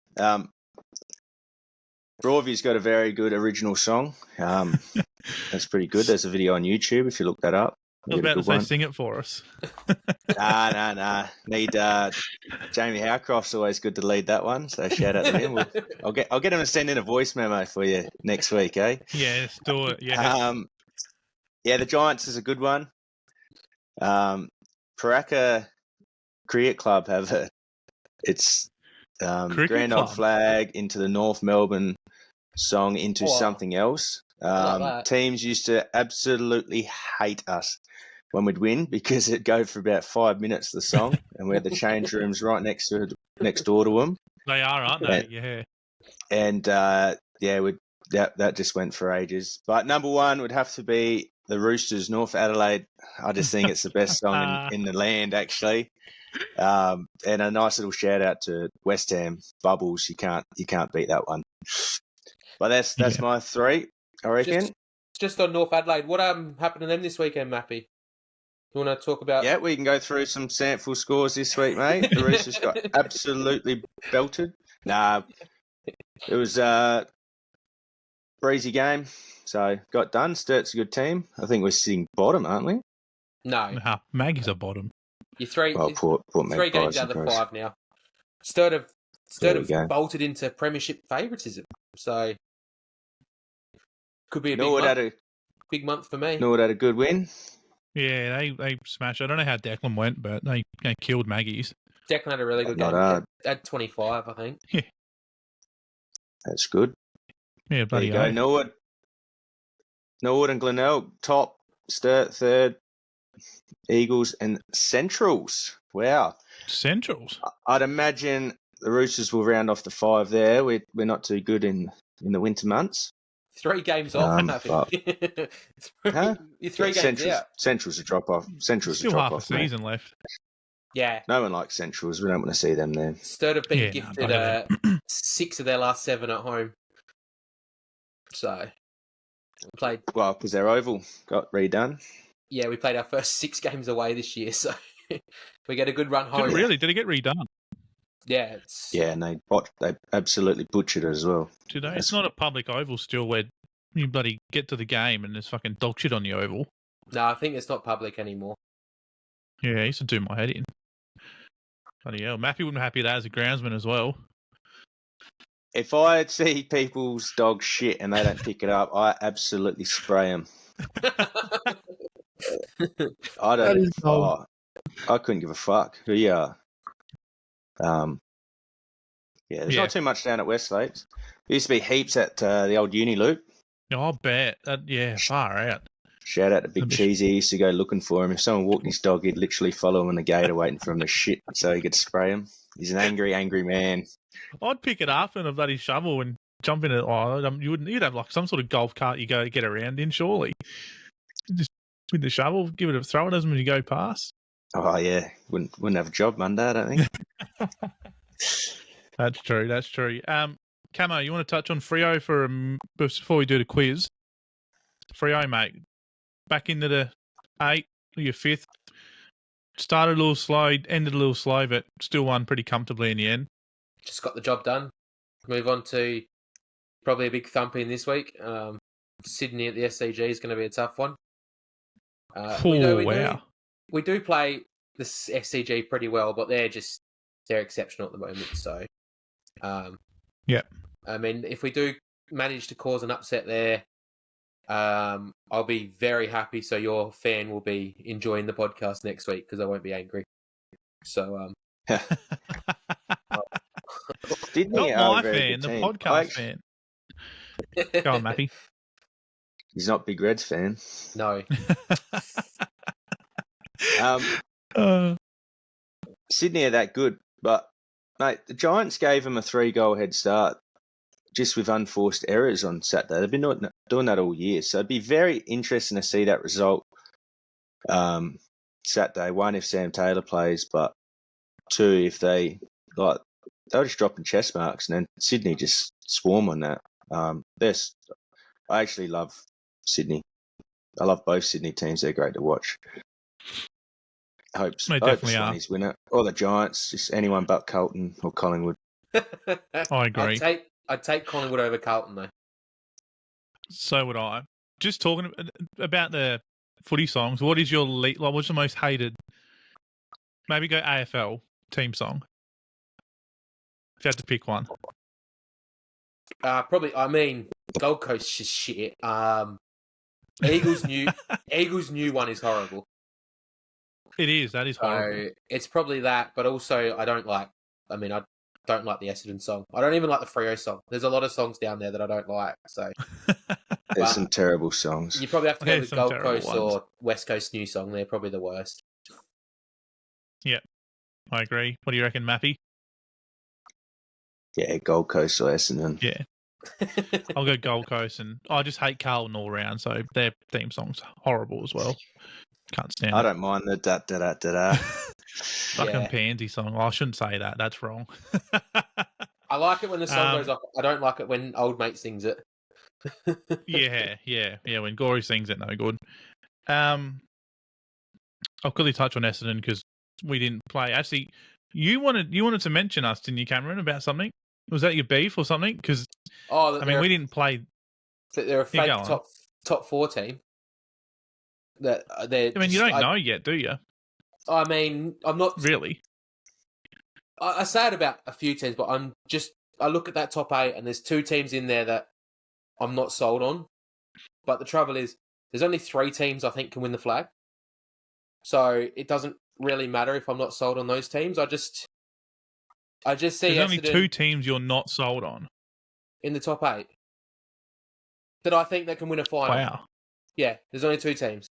[SPEAKER 3] Broadview's got a very good original song. That's pretty good. There's a video on YouTube if you look that up.
[SPEAKER 1] I was about to say, sing it for us.
[SPEAKER 3] Nah. Need Jamie Howcroft's always good to lead that one. So shout out to him. I'll get him to send in a voice memo for you next week, eh?
[SPEAKER 1] Yeah, let's do it. Yeah.
[SPEAKER 3] The Giants is a good one. Paraka Cricket Club have it's Grand Old Flag into the North Melbourne song into something else. Teams used to absolutely hate us when we'd win because it'd go for about 5 minutes, the song, and we had the change rooms right next door to them.
[SPEAKER 1] They are, aren't they? Yeah.
[SPEAKER 3] And that just went for ages. But number 1 would have to be the Roosters, North Adelaide. I just think it's the best song in the land, actually. And a nice little shout out to West Ham Bubbles. You can't beat that one. But that's my three, I reckon.
[SPEAKER 2] Just on North Adelaide, what happened to them this weekend, Mappy? You want to talk about?
[SPEAKER 3] Yeah, we can go through some sample scores this week, mate. The Roosters got absolutely belted. Nah, it was a breezy game, so got done. Sturt's a good team. I think we're sitting bottom, aren't we?
[SPEAKER 2] No,
[SPEAKER 1] Maggie's a bottom.
[SPEAKER 2] You're three.
[SPEAKER 3] Well,
[SPEAKER 2] three games out of the 5 now. Sturt have bolted into premiership favouritism, so could be a big month for me.
[SPEAKER 3] Norwood had a good win.
[SPEAKER 1] Yeah, they smashed. I don't know how Declan went, but they killed Maggie's.
[SPEAKER 2] Declan had a really good game. Had 25, I think.
[SPEAKER 1] Yeah,
[SPEAKER 3] that's good.
[SPEAKER 1] Yeah, bloody
[SPEAKER 3] there you go. Norwood and Glenelg top, Sturt third, Eagles and Centrals. Wow,
[SPEAKER 1] Centrals.
[SPEAKER 3] I'd imagine the Roosters will round off the 5 there. We're not too good in the winter months.
[SPEAKER 2] 3 games off. You're 3 games out.
[SPEAKER 3] Centrals a drop off. Centrals
[SPEAKER 1] still
[SPEAKER 3] a drop
[SPEAKER 1] half
[SPEAKER 3] off.
[SPEAKER 1] A season left.
[SPEAKER 2] Yeah.
[SPEAKER 3] No one likes Centrals. We don't want to see them there.
[SPEAKER 2] Sturt have been gifted 6 of their last 7 at home. So played
[SPEAKER 3] well because their oval got redone.
[SPEAKER 2] Yeah, we played our first 6 games away this year, so we get a good run home.
[SPEAKER 1] Did it get redone?
[SPEAKER 2] Yeah,
[SPEAKER 3] and they absolutely butchered it as well.
[SPEAKER 1] Today, it's not a public oval still where you bloody get to the game and there's fucking dog shit on the oval.
[SPEAKER 2] No, I think it's not public anymore.
[SPEAKER 1] Yeah, I used to do my head in. Bloody hell, Mappy wouldn't be happy with that as a groundsman as well.
[SPEAKER 3] If I see people's dog shit and they don't pick it up, I absolutely spray them. I don't. I couldn't give a fuck who you are. There's not too much down at Westlake. There used to be heaps at the old uni loop.
[SPEAKER 1] Oh, I'll bet. Far out.
[SPEAKER 3] Shout out to Big Cheesy. He used to go looking for him. If someone walked his dog, he'd literally follow him on the gator waiting for him to shit so he could spray him. He's an angry, angry man.
[SPEAKER 1] I'd pick it up in a bloody shovel and jump in it. You'd have like some sort of golf cart you go get around in, surely. Just with the shovel, give it a throw at them as you go past.
[SPEAKER 3] Oh yeah, wouldn't have a job Monday, I don't think.
[SPEAKER 1] That's true. Camo, you want to touch on Freo before we do the quiz? Freo, mate, back into the 8, your 5th. Started a little slow, ended a little slow, but still won pretty comfortably in the end.
[SPEAKER 2] Just got the job done. Move on to probably a big thumping this week. Sydney at the SCG is going to be a tough one.
[SPEAKER 1] Wow.
[SPEAKER 2] We do play the SCG pretty well, but they're exceptional at the moment. So,
[SPEAKER 1] yeah.
[SPEAKER 2] I mean, if we do manage to cause an upset there, I'll be very happy. So your fan will be enjoying the podcast next week because I won't be angry. So,
[SPEAKER 1] not my fan, the podcast fan. Go on, Mappy.
[SPEAKER 3] He's not Big Reds fan.
[SPEAKER 2] No.
[SPEAKER 3] Sydney are that good, but mate, the Giants gave them a 3-goal head start just with unforced errors on Saturday. They've been doing that all year, so it'd be very interesting to see that result Saturday. 1, if Sam Taylor plays, but 2, if they're just dropping chest marks, and then Sydney just swarm on that. I actually love Sydney. I love both Sydney teams. They're great to watch. I hope Swannies win it. Or the Giants, just anyone but Carlton or Collingwood.
[SPEAKER 1] I agree.
[SPEAKER 2] I'd take Collingwood over Carlton, though.
[SPEAKER 1] So would I. Just talking about the footy songs, what is your what's the most hated? Maybe go AFL team song. If you had to pick one.
[SPEAKER 2] Probably, I mean, Gold Coast is shit. Eagles' new one is horrible.
[SPEAKER 1] It is. That is horrible.
[SPEAKER 2] So it's probably that, but also I don't like the Essendon song. I don't even like the Freo song. There's a lot of songs down there that I don't like. So
[SPEAKER 3] there's some terrible songs.
[SPEAKER 2] You probably have to go with Gold Coast or West Coast new song. They're probably the worst.
[SPEAKER 1] Yeah, I agree. What do you reckon, Mappy?
[SPEAKER 3] Yeah, Gold Coast or Essendon.
[SPEAKER 1] Yeah. I'll go Gold Coast, and I just hate Carlton all round, so their theme song's horrible as well. Can't stand it.
[SPEAKER 3] I don't mind the da-da-da-da-da.
[SPEAKER 1] Fucking pansy song. Oh, I shouldn't say that. That's wrong.
[SPEAKER 2] I like it when the song goes off. I don't like it when old mate sings it.
[SPEAKER 1] yeah. When Gory sings it, no good. I'll quickly touch on Essendon because we didn't play. Actually, you wanted to mention us, didn't you, Cameron, about something? Was that your beef or something? Because we didn't play.
[SPEAKER 2] They're a fake top 4 team. You
[SPEAKER 1] don't know yet, do you?
[SPEAKER 2] I mean, I'm not
[SPEAKER 1] really.
[SPEAKER 2] I say it about a few teams, but I look at that top 8 and there's 2 teams in there that I'm not sold on. But the trouble is, there's only 3 teams I think can win the flag. So it doesn't really matter if I'm not sold on those teams. I just see
[SPEAKER 1] there's only 2 teams you're not sold on
[SPEAKER 2] in the top 8 that I think that can win a final.
[SPEAKER 1] Wow.
[SPEAKER 2] Yeah, there's only 2 teams.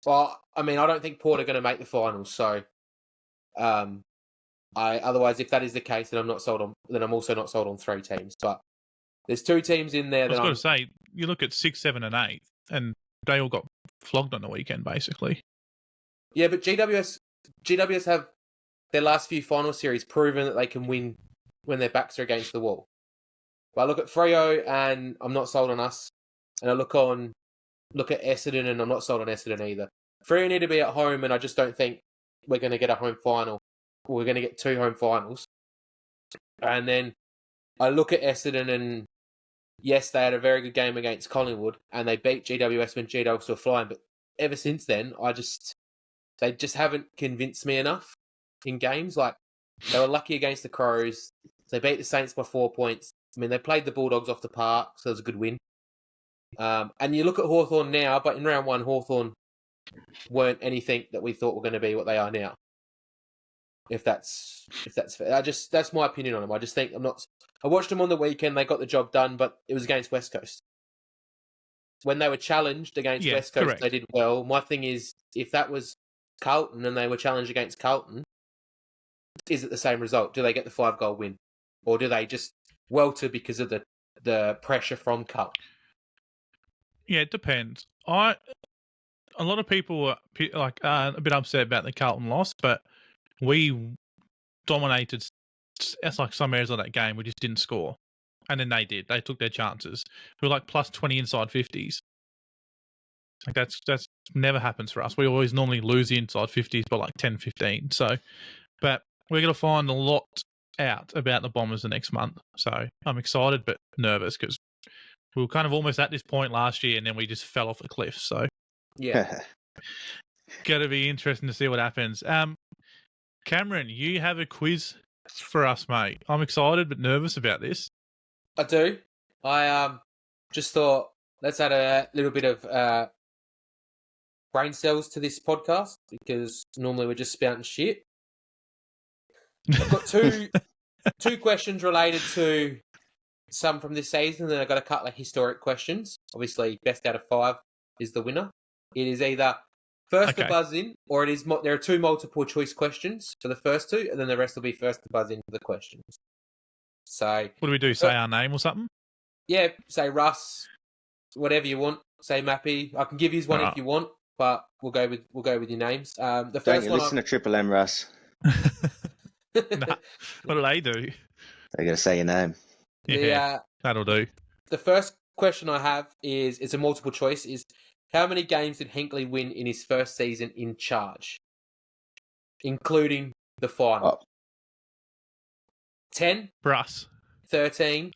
[SPEAKER 2] Well, I mean, I don't think Port are going to make the finals. So, otherwise, if that is the case, then I'm not sold on. Then I'm also not sold on 3 teams. But there's 2 teams in there.
[SPEAKER 1] I was going to say, you look at 6, 7, and 8, and they all got flogged on the weekend, basically.
[SPEAKER 2] Yeah, but GWS have their last few final series proven that they can win when their backs are against the wall. But I look at Freo and I'm not sold on us. And I look at Essendon and I'm not sold on Essendon either. Freo need to be at home and I just don't think we're going to get a home final. We're going to get 2 home finals. And then I look at Essendon and yes, they had a very good game against Collingwood and they beat GWS when GWS were flying. But ever since then, they just haven't convinced me enough in games. Like, they were lucky against the Crows. They beat the Saints by 4 points. I mean, they played the Bulldogs off the park, so it was a good win. And you look at Hawthorn now, but in round 1, Hawthorn weren't anything that we thought were going to be what they are now. If that's fair. That's my opinion on them. I just think I watched them on the weekend, they got the job done, but it was against West Coast. When they were challenged against West Coast, correct. They did well. My thing is, if that was Carlton and they were challenged against Carlton, is it the same result? Do they get the 5-goal win? Or do they just welter because of the pressure from Carlton?
[SPEAKER 1] Yeah, it depends. A lot of people were a bit upset about the Carlton loss, but we dominated. That's like some areas of that game. We just didn't score, and then they did. They took their chances. We were like plus 20 inside 50s. Like that's never happens for us. We always normally lose the inside 50s by like 10, 15. So, but we're going to find a lot out about the Bombers the next month. So I'm excited but nervous because we were kind of almost at this point last year and then we just fell off a cliff. So
[SPEAKER 2] yeah,
[SPEAKER 1] going to be interesting to see what happens. Cameron, you have a quiz for us, mate. I'm excited but nervous about this.
[SPEAKER 2] I do. I just thought let's add a little bit of brain cells to this podcast because normally we're just spouting shit. I've got two questions related to some from this season, and then I've got a couple of historic questions. Obviously, best out of 5 is the winner. It is either first to buzz in, or there are 2 multiple choice questions for the first 2, and then the rest will be first to buzz in for the questions. So,
[SPEAKER 1] what do we do? Say our name or something?
[SPEAKER 2] Yeah, say Russ, whatever you want. Say Mappy. I can give you one if you want, but we'll go with your names. The first
[SPEAKER 3] Don't you listen to Triple M, Russ?
[SPEAKER 1] Nah, what do they do?
[SPEAKER 3] They got to say your name.
[SPEAKER 1] Yeah, that'll do.
[SPEAKER 2] The first question I have it's a multiple choice. Is how many games did Hinkley win in his first season in charge, including the final? 10,
[SPEAKER 1] Russ,
[SPEAKER 2] 13,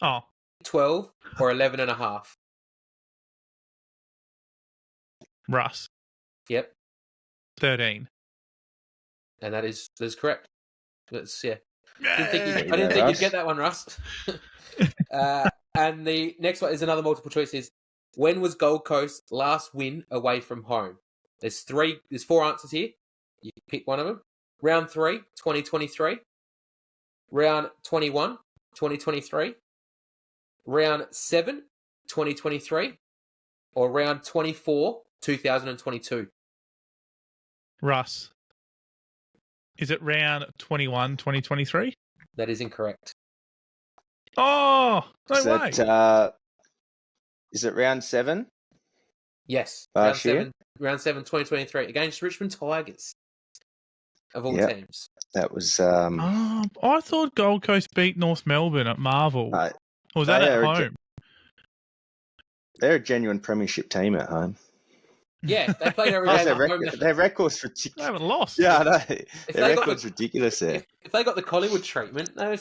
[SPEAKER 2] 12, or 11 and a half?
[SPEAKER 1] Russ.
[SPEAKER 2] Yep.
[SPEAKER 1] 13.
[SPEAKER 2] And that's correct. I didn't think you'd get that one, Russ. And the next one is another multiple choice. Is when was Gold Coast last win away from home? There's 4 answers here. You can pick one of them. Round 3, 2023. Round 21, 2023. Round 7, 2023. Or round 24, 2022.
[SPEAKER 1] Russ. Is it round 21, 2023?
[SPEAKER 2] That is incorrect.
[SPEAKER 1] Oh, no way.
[SPEAKER 3] Is it round 7?
[SPEAKER 2] Yes.
[SPEAKER 3] Round 7,
[SPEAKER 2] 2023 against Richmond Tigers. of all
[SPEAKER 3] Yep.
[SPEAKER 2] teams.
[SPEAKER 3] That was.
[SPEAKER 1] I thought Gold Coast beat North Melbourne at Marvel. Or was that at home?
[SPEAKER 3] They're a genuine premiership team at home.
[SPEAKER 2] Yeah, they played every game at home.
[SPEAKER 3] Their record's
[SPEAKER 1] They
[SPEAKER 3] ridiculous.
[SPEAKER 1] haven't lost.
[SPEAKER 3] Yeah, I know. Their record's ridiculous there.
[SPEAKER 2] If they got the Collingwood treatment, they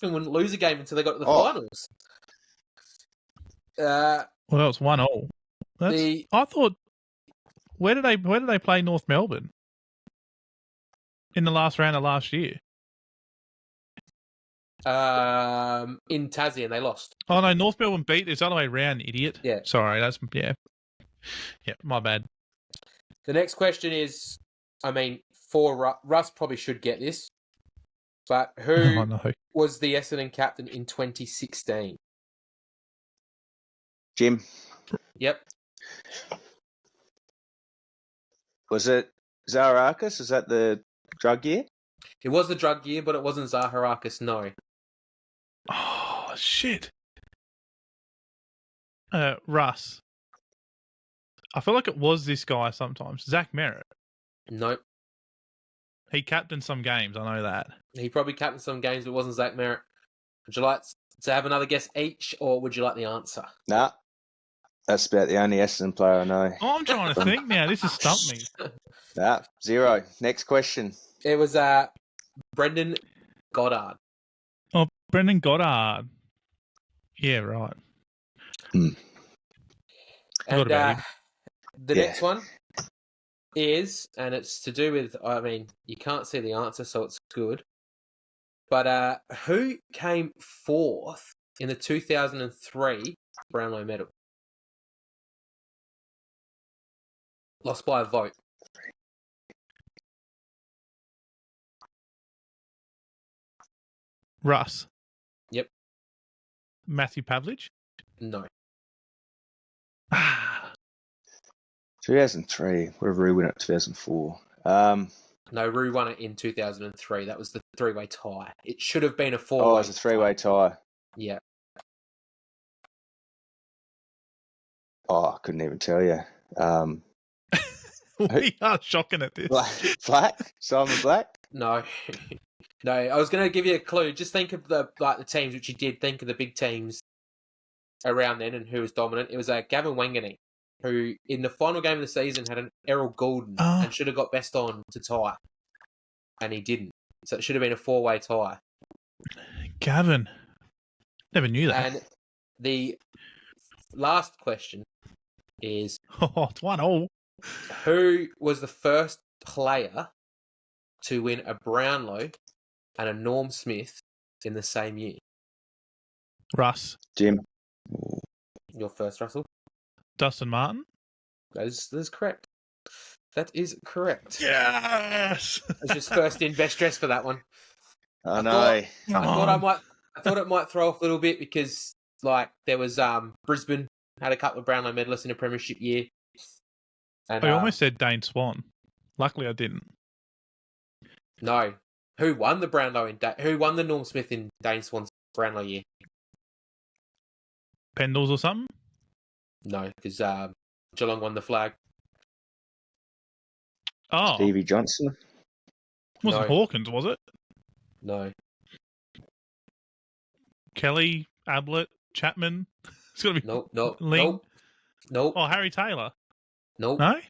[SPEAKER 2] wouldn't lose a game until they got to the finals.
[SPEAKER 1] Well, it's 1-1. I thought. Where did they play North Melbourne? In the last round of last year.
[SPEAKER 2] In Tassie, and they lost.
[SPEAKER 1] Oh no, North Melbourne beat. It's the other way around, idiot.
[SPEAKER 2] Yeah.
[SPEAKER 1] Sorry, yeah, my bad.
[SPEAKER 2] The next question is, for Russ probably should get this, but who was the Essendon captain in 2016?
[SPEAKER 3] Jim.
[SPEAKER 2] Yep.
[SPEAKER 3] Was it Zaharakis? Is that the drug year?
[SPEAKER 2] It was the drug year, but it wasn't Zaharakis, no.
[SPEAKER 1] Oh, shit. Russ. I feel like it was this guy sometimes. Zach Merritt.
[SPEAKER 2] Nope.
[SPEAKER 1] He captained some games, I know that.
[SPEAKER 2] He probably captained some games, but it wasn't Zach Merritt. Would you like to have another guess each, or would you like the answer?
[SPEAKER 3] Nah. That's about the only Essendon player I know.
[SPEAKER 1] Oh, I'm trying to think now. This has stumped me.
[SPEAKER 3] Nah, 0. Next question.
[SPEAKER 2] It was Brendan Goddard.
[SPEAKER 1] Oh, Brendan Goddard. Yeah, right.
[SPEAKER 2] And the next one is, and it's to do with, you can't see the answer, so it's good. But who came fourth in the 2003 Brownlow medal? Lost by a vote.
[SPEAKER 1] Russ.
[SPEAKER 2] Yep.
[SPEAKER 1] Matthew Pavlich?
[SPEAKER 2] No.
[SPEAKER 3] 2003. What did Roo win at 2004?
[SPEAKER 2] No, Roo won it in 2003. That was the three-way tie. It should have been a four-way.
[SPEAKER 3] Oh, it was a three-way tie.
[SPEAKER 2] Yeah.
[SPEAKER 3] Oh, I couldn't even tell you.
[SPEAKER 1] We are shocking at this.
[SPEAKER 3] Black? Simon Black?
[SPEAKER 2] No. No, I was going to give you a clue. Just think of the teams, which you did. Think of the big teams around then and who was dominant. It was Gavin Wanganeen, who in the final game of the season had an Errol Goulden and should have got best on to tie. And he didn't. So it should have been a four-way tie.
[SPEAKER 1] Gavin. Never knew that.
[SPEAKER 2] And the last question is...
[SPEAKER 1] Oh, it's 1-1.
[SPEAKER 2] Who was the first player to win a Brownlow and a Norm Smith in the same year?
[SPEAKER 1] Russ.
[SPEAKER 3] Jim.
[SPEAKER 2] Your first, Russell?
[SPEAKER 1] Dustin Martin.
[SPEAKER 2] That is correct. That is correct.
[SPEAKER 1] Yes.
[SPEAKER 2] That's his first in best dress for that one.
[SPEAKER 3] I know.
[SPEAKER 2] I thought it might throw off a little bit because there was Brisbane had a couple of Brownlow medalists in a premiership year. And,
[SPEAKER 1] I almost said Dane Swan. Luckily, I didn't.
[SPEAKER 2] No. Who won the Brownlow who won the Norm Smith in Dane Swan's Brownlow year?
[SPEAKER 1] Pendles or something?
[SPEAKER 2] No, because Geelong won the flag.
[SPEAKER 1] Oh.
[SPEAKER 3] Stevie Johnson?
[SPEAKER 1] Wasn't Hawkins, was it?
[SPEAKER 2] No.
[SPEAKER 1] Kelly, Ablett, Chapman. It's got to be
[SPEAKER 2] Nope.
[SPEAKER 1] Oh, Harry Taylor.
[SPEAKER 2] Nope.
[SPEAKER 1] No?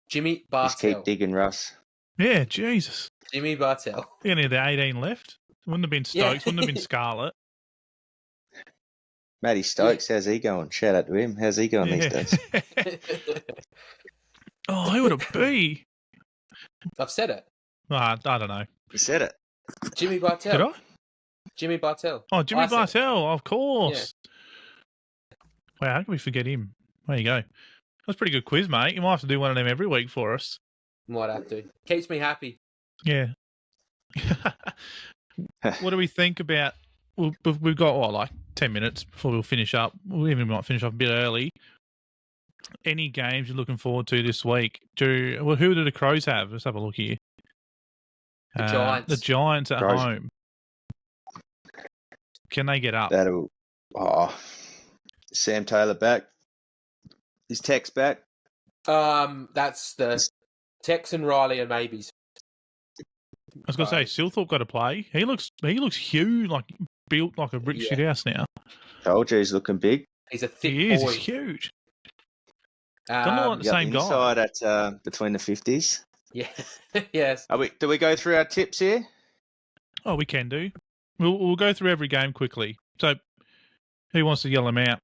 [SPEAKER 2] Jimmy Bartell.
[SPEAKER 3] Just keep digging, Russ.
[SPEAKER 1] Yeah, Jesus.
[SPEAKER 2] Jimmy Bartell.
[SPEAKER 1] You only had the 18 left. Wouldn't have been Stokes. Wouldn't have been Scarlett.
[SPEAKER 3] Matty Stokes, how's he going? Shout out to him. How's he going these days?
[SPEAKER 1] Oh, who would it be?
[SPEAKER 2] I've said it.
[SPEAKER 1] I don't know.
[SPEAKER 3] You said it.
[SPEAKER 2] Jimmy Bartell.
[SPEAKER 1] Did I?
[SPEAKER 2] Jimmy Bartell.
[SPEAKER 1] Oh, Jimmy Bartell, of course. Yeah. Wow, how can we forget him? There you go. That's a pretty good quiz, mate. You might have to do one of them every week for us.
[SPEAKER 2] Might have to. Keeps me happy.
[SPEAKER 1] Yeah. What do we think about... We've got, 10 minutes before we'll finish up. We even might finish off a bit early. Any games you're looking forward to this week? Who do the Crows have? Let's have a look here.
[SPEAKER 2] The Giants.
[SPEAKER 1] The Giants at home. Can they get up?
[SPEAKER 3] Sam Taylor back. Is Tex back?
[SPEAKER 2] That's the Tex and Riley are maybes.
[SPEAKER 1] I was going to say, Silthorpe got to play. He looks huge, like built like a brick shit house now.
[SPEAKER 3] Told you he's looking big.
[SPEAKER 2] He's a thick
[SPEAKER 1] He is.
[SPEAKER 2] boy.
[SPEAKER 1] He's huge. Don't look like the same
[SPEAKER 3] the inside at between the 50s.
[SPEAKER 2] Yeah. Yes.
[SPEAKER 3] Do we go through our tips here?
[SPEAKER 1] Oh, we can do. We'll go through every game quickly. So, who wants to yell them out?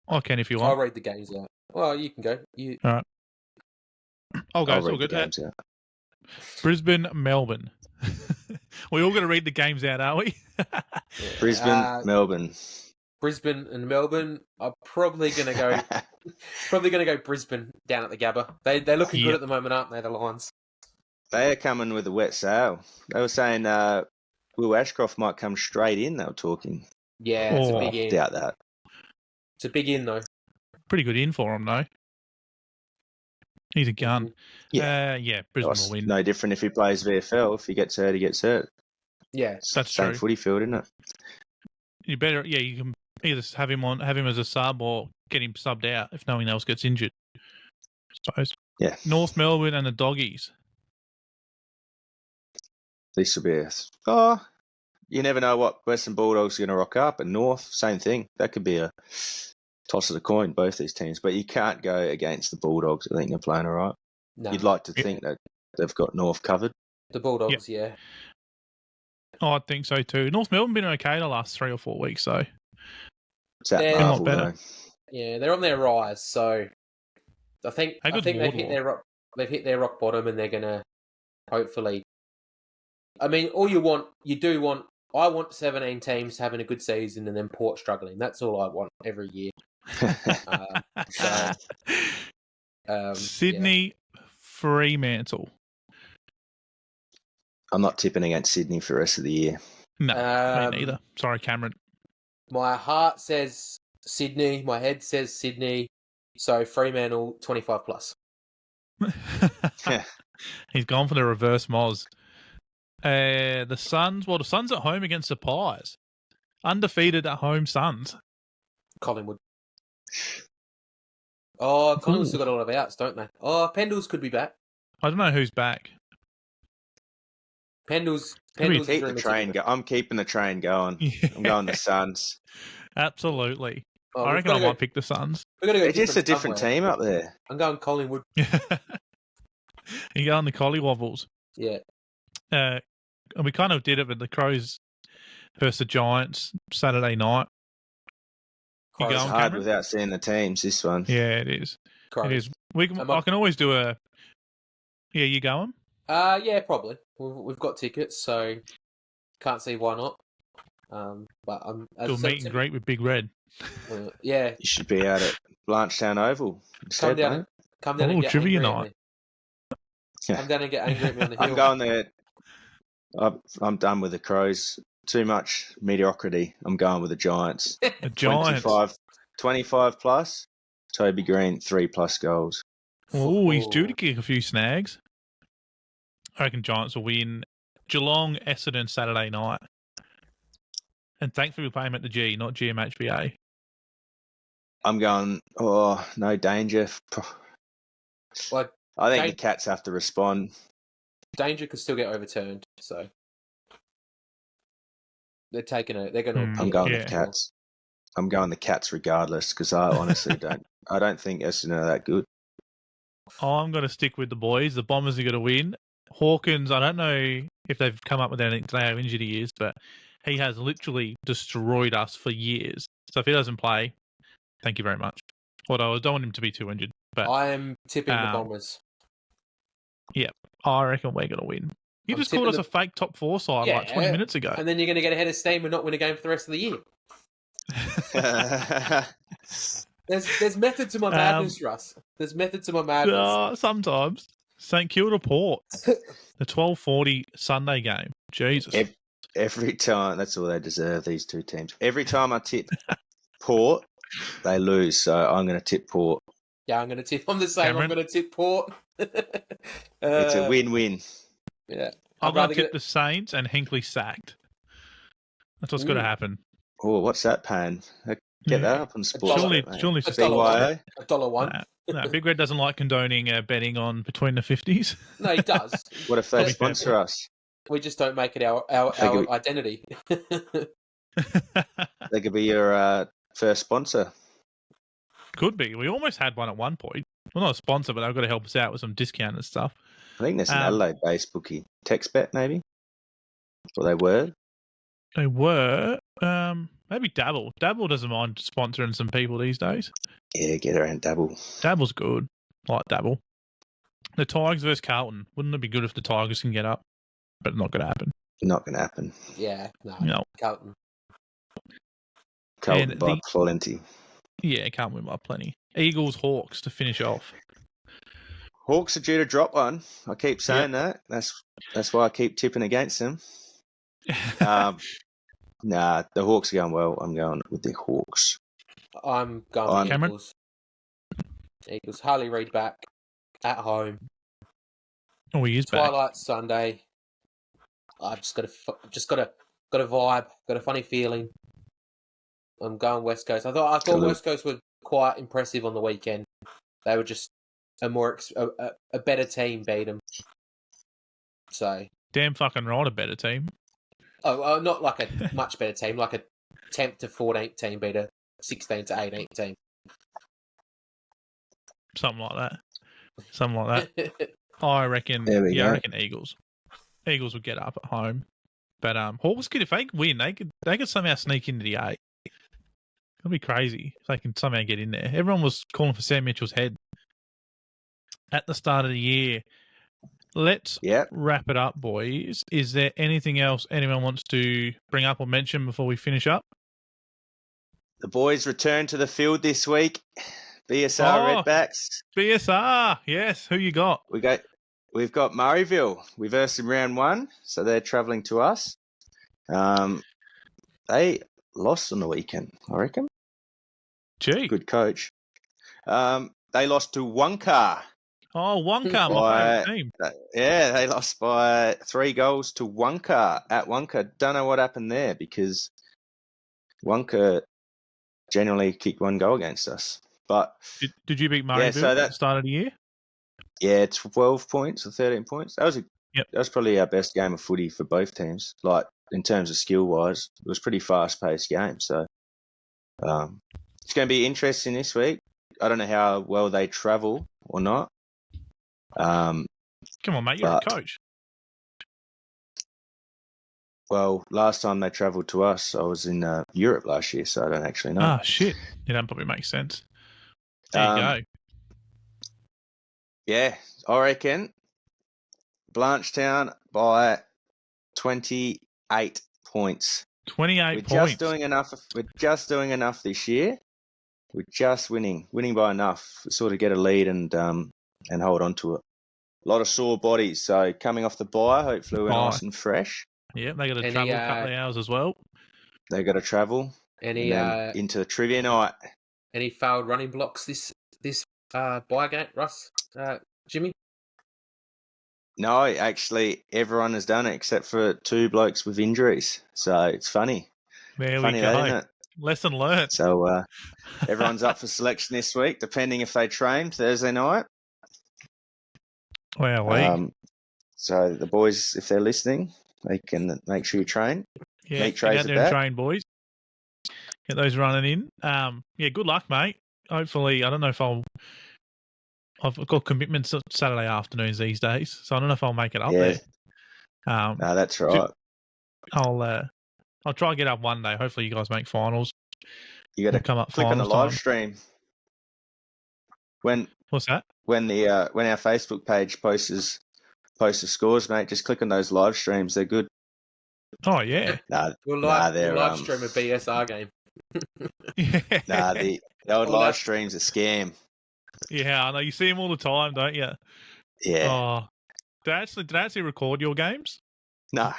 [SPEAKER 1] I can if you want.
[SPEAKER 2] I'll read the games out. Well, you can go.
[SPEAKER 1] All right. I'll go.
[SPEAKER 3] I'll
[SPEAKER 1] It's all
[SPEAKER 3] read the
[SPEAKER 1] good.
[SPEAKER 3] games out.
[SPEAKER 1] Brisbane, Melbourne. We all got to read the games out, are we?
[SPEAKER 3] Brisbane, Melbourne.
[SPEAKER 2] Brisbane and Melbourne are probably going to go Brisbane down at the Gabba. They're looking good at the moment, aren't they, the Lions?
[SPEAKER 3] They are coming with a wet sail. They were saying Will Ashcroft might come straight in, they were talking.
[SPEAKER 2] Yeah, it's a big in.
[SPEAKER 3] Doubt that.
[SPEAKER 2] It's a big in, though.
[SPEAKER 1] Pretty good in for him, though. He's a gun.
[SPEAKER 3] Yeah.
[SPEAKER 1] Brisbane will win.
[SPEAKER 3] No different if he plays VFL. If he gets hurt, he gets hurt.
[SPEAKER 2] Yeah.
[SPEAKER 1] That's
[SPEAKER 3] Same
[SPEAKER 1] true.
[SPEAKER 3] footy field, isn't it?
[SPEAKER 1] You better, you can either have him as a sub or get him subbed out if no one else gets injured. I suppose.
[SPEAKER 3] Yeah.
[SPEAKER 1] North Melbourne and the Doggies.
[SPEAKER 3] This will be you never know what Western Bulldogs are going to rock up. And North, same thing. That could be a toss of the coin, both these teams. But you can't go against the Bulldogs. I think they're playing all right.
[SPEAKER 2] No.
[SPEAKER 3] You'd like to think that they've got North covered.
[SPEAKER 2] The Bulldogs, yeah.
[SPEAKER 1] Oh, I think so too. North Melbourne been okay the last 3 or 4 weeks, so
[SPEAKER 3] It's that
[SPEAKER 2] They're
[SPEAKER 3] Marvel,
[SPEAKER 1] not better.
[SPEAKER 3] though.
[SPEAKER 2] Yeah, they're on their rise, so I think they've hit their rock bottom, and they're gonna hopefully. I mean, I want 17 teams having a good season and then Port struggling. That's all I want every year.
[SPEAKER 1] Sydney, Fremantle.
[SPEAKER 3] I'm not tipping against Sydney for the rest of the year.
[SPEAKER 1] No, me neither. Sorry, Cameron.
[SPEAKER 2] My heart says Sydney. My head says Sydney. So Fremantle 25 plus.
[SPEAKER 1] He's gone for the reverse Moz. The Suns. Well, the Suns at home against the Pies. Undefeated at home Suns.
[SPEAKER 2] Collingwood. Oh, Collingwood's still got a lot of outs, don't they? Oh, Pendles could be back.
[SPEAKER 1] I don't know who's back.
[SPEAKER 2] Pendles.
[SPEAKER 3] Keep the train go. I'm keeping the train going.
[SPEAKER 1] Yeah.
[SPEAKER 3] I'm going the Suns.
[SPEAKER 1] Absolutely.
[SPEAKER 2] Oh,
[SPEAKER 1] I reckon I might pick the Suns.
[SPEAKER 3] They're just a different team up there.
[SPEAKER 2] I'm going Collingwood.
[SPEAKER 1] You going the Collywobbles.
[SPEAKER 2] Yeah.
[SPEAKER 1] And we kind of did it with the Crows versus the Giants Saturday night. You
[SPEAKER 3] It's
[SPEAKER 1] going,
[SPEAKER 3] hard
[SPEAKER 1] Cameron?
[SPEAKER 3] without seeing the teams, this one.
[SPEAKER 1] Yeah, it is.
[SPEAKER 2] Crows.
[SPEAKER 1] It is. I can always do a... Yeah, you going?
[SPEAKER 2] Yeah, probably. We've got tickets, so can't see why not. But I'm
[SPEAKER 1] Do a meet and greet with Big Red.
[SPEAKER 2] Yeah.
[SPEAKER 3] You should be out at Blanchetown Oval.
[SPEAKER 2] Come down and get
[SPEAKER 1] trivia
[SPEAKER 2] angry
[SPEAKER 1] night.
[SPEAKER 2] at me. Come down and get angry at me on the hill.
[SPEAKER 3] I'm going there. I'm done with the Crows. Too much mediocrity. I'm going with the Giants.
[SPEAKER 1] The Giants.
[SPEAKER 3] 25 plus. Toby Green, 3+ goals.
[SPEAKER 1] Oh, he's due to kick a few snags. I reckon Giants will win. Geelong, Essendon Saturday night. And thankfully we play him at the G, not GMHBA.
[SPEAKER 3] I'm going, no danger.
[SPEAKER 2] Well,
[SPEAKER 3] I think the Cats have to respond.
[SPEAKER 2] Danger could still get overturned, so they're going to.
[SPEAKER 3] I'm going the Cats. I'm going the Cats regardless because I honestly don't. I don't think Essendon are that good.
[SPEAKER 1] I'm going to stick with the boys. The Bombers are going to win. Hawkins, I don't know if they've come up with anything today how injured he is, but he has literally destroyed us for years. So if he doesn't play, thank you very much. Although I don't want him to be too injured. But
[SPEAKER 2] I am tipping the Bombers.
[SPEAKER 1] Yeah, I reckon we're going to win. You just called us a fake top 4 side like 20 minutes ago.
[SPEAKER 2] And then you're going to get ahead of steam and not win a game for the rest of the year. There's method to my madness, Russ. There's method to my madness.
[SPEAKER 1] Sometimes. St Kilda Port. The 12:40 Sunday game. Jesus.
[SPEAKER 3] Every time, that's all they deserve, these two teams. Every time I tip Port, they lose. So I'm going to tip Port.
[SPEAKER 2] Yeah, I'm going to tip. I'm the same. Cameron? I'm going to tip Port.
[SPEAKER 3] It's a win-win.
[SPEAKER 2] Yeah.
[SPEAKER 1] I'm going to tip the Saints and Hinkley sacked. That's what's going to happen.
[SPEAKER 3] Oh, what's that, Pan? Get that up on sports.
[SPEAKER 1] Surely
[SPEAKER 3] BYO.
[SPEAKER 2] $1.
[SPEAKER 1] No, Big Red doesn't like condoning betting on between the 50s.
[SPEAKER 2] No, he does.
[SPEAKER 3] What if they sponsor us?
[SPEAKER 2] We just don't make it our identity.
[SPEAKER 3] They could be your first sponsor.
[SPEAKER 1] Could be. We almost had one at one point. Well, not a sponsor, but they've got to help us out with some discount and stuff.
[SPEAKER 3] I think there's an Adelaide-based bookie. TextBet, maybe? Or they were?
[SPEAKER 1] They were. Maybe Dabble. Dabble doesn't mind sponsoring some people these days.
[SPEAKER 3] Yeah, get around Dabble.
[SPEAKER 1] Dabble's good. I like Dabble. The Tigers versus Carlton. Wouldn't it be good if the Tigers can get up? But not going to happen.
[SPEAKER 3] Not going to happen.
[SPEAKER 2] Yeah, no. Carlton
[SPEAKER 3] by plenty.
[SPEAKER 1] Yeah, Carlton win by plenty. Eagles, Hawks to finish off.
[SPEAKER 3] Hawks are due to drop one. I keep saying that. That's why I keep tipping against them. Nah, the Hawks are going well. I'm going with the Hawks.
[SPEAKER 2] I'm going with Eagles. Eagles. Harley Reid back at home.
[SPEAKER 1] Oh, he is back.
[SPEAKER 2] Twilight Sunday. I've just got a vibe, got a funny feeling. I'm going West Coast. I thought West Coast were quite impressive on the weekend. They were just a better team beat them. So
[SPEAKER 1] damn fucking right, a better team.
[SPEAKER 2] Oh, not like a much better team, like a 10th to 14th team beat a 16th to 18th team.
[SPEAKER 1] Something like that. I reckon. I reckon Eagles. Eagles would get up at home, but Hawks could, if they win, they could somehow sneak into the 8. It'll be crazy if they can somehow get in there. Everyone was calling for Sam Mitchell's head at the start of the year. Let's wrap it up, boys. Is there anything else anyone wants to bring up or mention before we finish up?
[SPEAKER 3] The boys return to the field this week. BSR Redbacks. BSR,
[SPEAKER 1] yes. Who you got?
[SPEAKER 3] We've got Murrayville. We versed in round 1, so they're travelling to us. They lost on the weekend, I reckon.
[SPEAKER 1] Gee.
[SPEAKER 3] Good coach. They lost to Wonka.
[SPEAKER 1] Oh, Wonka, my favourite team.
[SPEAKER 3] Yeah, they lost by 3 goals to Wonka at Wonka. Don't know what happened there because Wonka generally kicked 1 goal against us. But
[SPEAKER 1] did you beat Murrayville at the start of the year?
[SPEAKER 3] Yeah, 12 points or 13 points. That was probably our best game of footy for both teams. Like in terms of skill wise, it was a pretty fast paced game. So it's going to be interesting this week. I don't know how well they travel or not.
[SPEAKER 1] Come on, mate, you're a coach.
[SPEAKER 3] Well, last time they travelled to us, I was in Europe last year, so I don't actually know.
[SPEAKER 1] Ah, shit. Yeah, that probably makes sense. There you go.
[SPEAKER 3] Yeah, I reckon Blanchetown by 28 points.
[SPEAKER 1] 28 points.
[SPEAKER 3] We're just doing enough this year. We're just winning by enough to sort of get a lead and hold on to it. A lot of sore bodies, so coming off the bye, hopefully we're nice and fresh.
[SPEAKER 1] Yeah, they got to travel a couple of hours as well.
[SPEAKER 3] They got to travel. Into the trivia night.
[SPEAKER 2] Any failed running blocks this bye game, Russ? Jimmy?
[SPEAKER 3] No, actually, everyone has done it except for 2 blokes with injuries. So it's funny.
[SPEAKER 1] There we go. Isn't it? Lesson learned.
[SPEAKER 3] So everyone's up for selection this week, depending if they train Thursday night.
[SPEAKER 1] Wow.
[SPEAKER 3] So the boys, if they're listening, they can make sure you train.
[SPEAKER 1] Yeah, get out there and train, boys. Get those running in. Yeah, good luck, mate. Hopefully, I don't know if I've got commitments Saturday afternoons these days, so I don't know if I'll make it up there.
[SPEAKER 3] No, that's right.
[SPEAKER 1] I'll try to get up one day. Hopefully, you guys make finals.
[SPEAKER 3] You got to
[SPEAKER 1] come up.
[SPEAKER 3] Click on the live stream.
[SPEAKER 1] What's that?
[SPEAKER 3] When our Facebook page posts the scores, mate, just click on those live streams. They're good.
[SPEAKER 1] Oh yeah.
[SPEAKER 2] We'll live stream a BSR game.
[SPEAKER 3] The old live stream's a scam.
[SPEAKER 1] Yeah, I know. You see them all the time, don't you?
[SPEAKER 3] Yeah.
[SPEAKER 1] Oh, did I actually record your games?
[SPEAKER 3] Nah.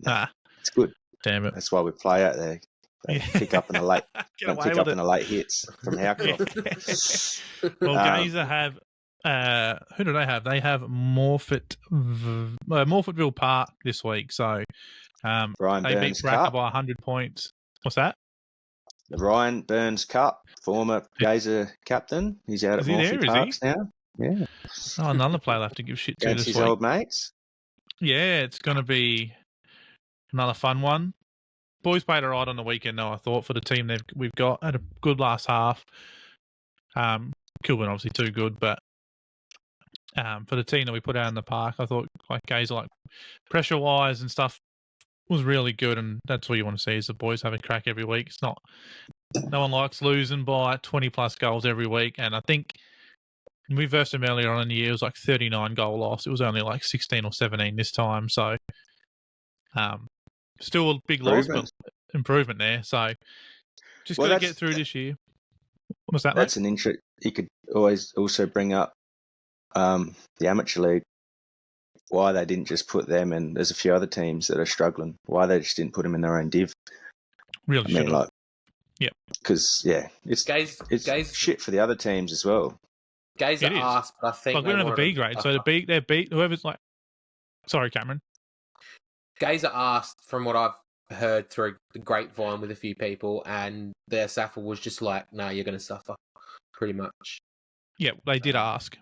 [SPEAKER 3] It's good.
[SPEAKER 1] Damn it.
[SPEAKER 3] That's why we play out there. They pick up in the late. In the late hits from Howcroft.
[SPEAKER 1] Well, Gazer have. Who do they have? They have Morfettville Park this week. So
[SPEAKER 3] Brian
[SPEAKER 1] they
[SPEAKER 3] Burns
[SPEAKER 1] beat Bracker by 100 points. What's that?
[SPEAKER 3] the Ryan Burns Cup, former Gazer captain. He's out
[SPEAKER 1] Is
[SPEAKER 3] at
[SPEAKER 1] he
[SPEAKER 3] Morphy
[SPEAKER 1] there, is
[SPEAKER 3] Parks
[SPEAKER 1] he?
[SPEAKER 3] now. Yeah.
[SPEAKER 1] Oh, another player I'll have to give shit to
[SPEAKER 3] Against
[SPEAKER 1] this
[SPEAKER 3] his
[SPEAKER 1] week.
[SPEAKER 3] old mates.
[SPEAKER 1] Yeah, it's going to be another fun one. Boys played all right on the weekend, though, I thought, for the team we've got. Had a good last half. Kilburn obviously too good, but for the team that we put out in the park, I thought like Gazer, like pressure-wise and stuff, was really good, and that's what you want to see is the boys have a crack every week. It's not no one likes losing by 20-plus goals every week, and I think we versed them earlier on in the year. It was like 39 goal loss. It was only like 16 or 17 this time, so still a big loss, but improvement there. So just got to get through this year. What's that?
[SPEAKER 3] That's an interest. You could always also bring up the amateur league. Why they didn't just put them, and there's a few other teams that are struggling. Why they just didn't put them in their own div?
[SPEAKER 1] Really, I mean, like,
[SPEAKER 3] yeah, because it's shit for the other teams as well.
[SPEAKER 2] Gazer asked, but I think
[SPEAKER 1] like we don't have a B grade, so they're beat whoever's like. Sorry, Cameron.
[SPEAKER 2] Gazer asked, from what I've heard through the grapevine with a few people, and their SAFL was just like, "No, you're going to suffer," pretty much.
[SPEAKER 1] Yeah, they did ask.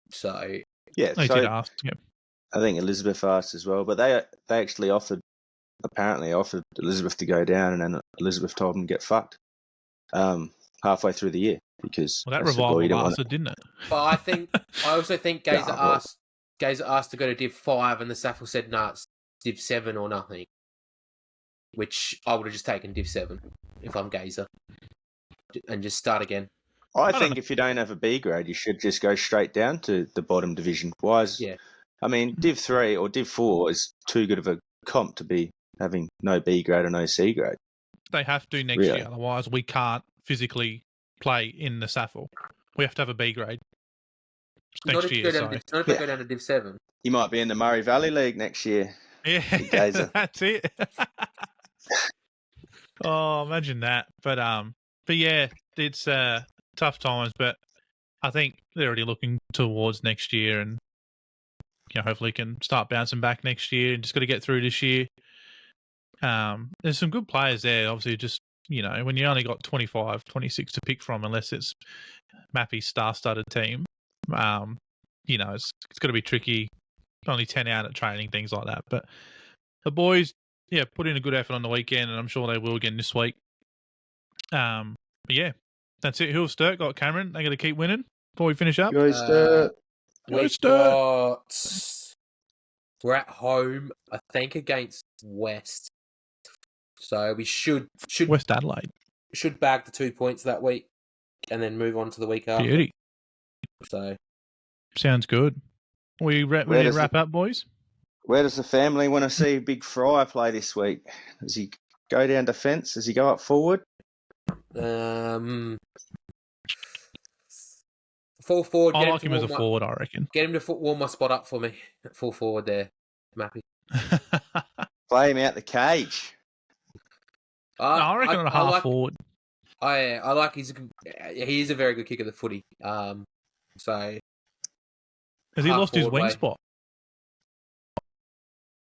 [SPEAKER 2] So
[SPEAKER 3] yeah,
[SPEAKER 1] they did ask. Yeah,
[SPEAKER 3] I think Elizabeth asked as well, but they actually apparently offered Elizabeth to go down, and then Elizabeth told them to get fucked halfway through the year because
[SPEAKER 1] that revival lasted, didn't it?
[SPEAKER 2] But I also think Gazer asked to go to Div 5, and the SAFL said, "No, it's Div 7 or nothing." Which I would have just taken Div 7 if I'm Gazer and just start again.
[SPEAKER 3] I think if you don't have a B grade, you should just go straight down to the bottom division. I mean, Div 3 or Div 4 is too good of a comp to be having no B grade or no C grade.
[SPEAKER 1] They have to next year, otherwise we can't physically play in the SAFL. We have to have a B grade next year.
[SPEAKER 2] Not if they go down to Div 7.
[SPEAKER 3] You might be in the Murray Valley League next year.
[SPEAKER 1] Yeah, that's it. Oh, imagine that. But yeah, it's tough times, but I think they're already looking towards next year, and hopefully can start bouncing back next year. And just got to get through this year. There's some good players there. Obviously, just when you only got 25, 26 to pick from, unless it's Mappy's star-studded team, it's got to be tricky. Only 10 out at training, things like that. But the boys, put in a good effort on the weekend, and I'm sure they will again this week. But yeah, that's it. Who'll Sturt got Cameron? They got to keep winning before we finish up.
[SPEAKER 3] Go Sturt.
[SPEAKER 2] We're at home, I think, against West. So we should
[SPEAKER 1] West Adelaide
[SPEAKER 2] should bag the 2 points that week, and then move on to the week after.
[SPEAKER 1] Beauty.
[SPEAKER 2] So
[SPEAKER 1] sounds good. We ready to wrap up, boys?
[SPEAKER 3] Where does the family want to see Big Fry play this week? Does he go down defence? Does he go up forward?
[SPEAKER 2] Full forward.
[SPEAKER 1] I like him as a forward, I reckon.
[SPEAKER 2] Get him to warm my spot up for me. Full forward there, Mappy.
[SPEAKER 3] Play him out the cage.
[SPEAKER 1] I reckon on a half forward.
[SPEAKER 2] I like he is a very good kicker of the footy. So
[SPEAKER 1] has he lost his wing spot?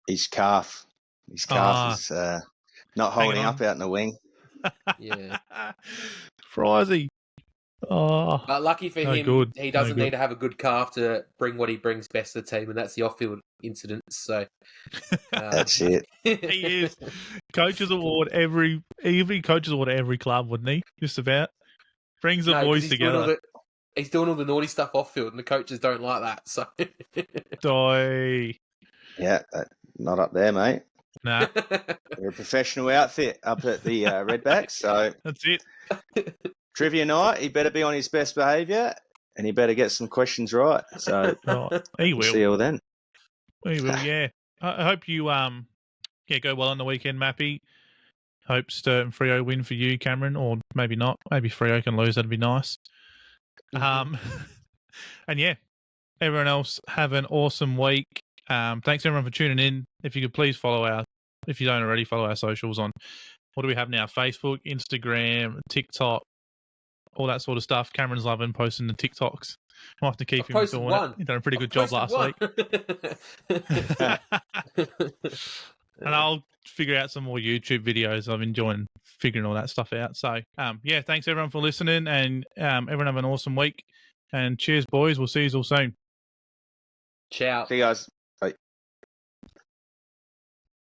[SPEAKER 3] His calf. His calf is not holding up out in the wing.
[SPEAKER 2] Yeah.
[SPEAKER 1] Frizy. Oh,
[SPEAKER 2] but lucky for him, he doesn't need to have a good calf to bring what he brings best to the team, and that's the off-field incidents. So
[SPEAKER 3] that's it.
[SPEAKER 1] He is coaches award every club, wouldn't he? Just about brings the boys together.
[SPEAKER 2] He's doing all the naughty stuff off-field, and the coaches don't like that. So,
[SPEAKER 3] yeah, not up there, mate.
[SPEAKER 1] Nah,
[SPEAKER 3] we're a professional outfit up at the Redbacks, so
[SPEAKER 1] that's it.
[SPEAKER 3] Trivia night, he better be on his best behaviour, and he better get some questions right. So
[SPEAKER 1] he will.
[SPEAKER 3] We'll see you all then.
[SPEAKER 1] He will, yeah. I hope you go well on the weekend, Mappy. Hope Sturt and Freo win for you, Cameron, or maybe not. Maybe Freo can lose. That'd be nice. And yeah, everyone else have an awesome week. Thanks everyone for tuning in. If you could please if you don't already follow our socials on, what do we have now? Facebook, Instagram, TikTok, all that sort of stuff. Cameron's loving posting the TikToks. I'll have to keep him doing it. He's done a pretty good job last week. And I'll figure out some more YouTube videos. I'm enjoying figuring all that stuff out. So, yeah, thanks everyone for listening, and everyone have an awesome week. And cheers, boys. We'll see you all soon.
[SPEAKER 2] Ciao.
[SPEAKER 3] See you guys.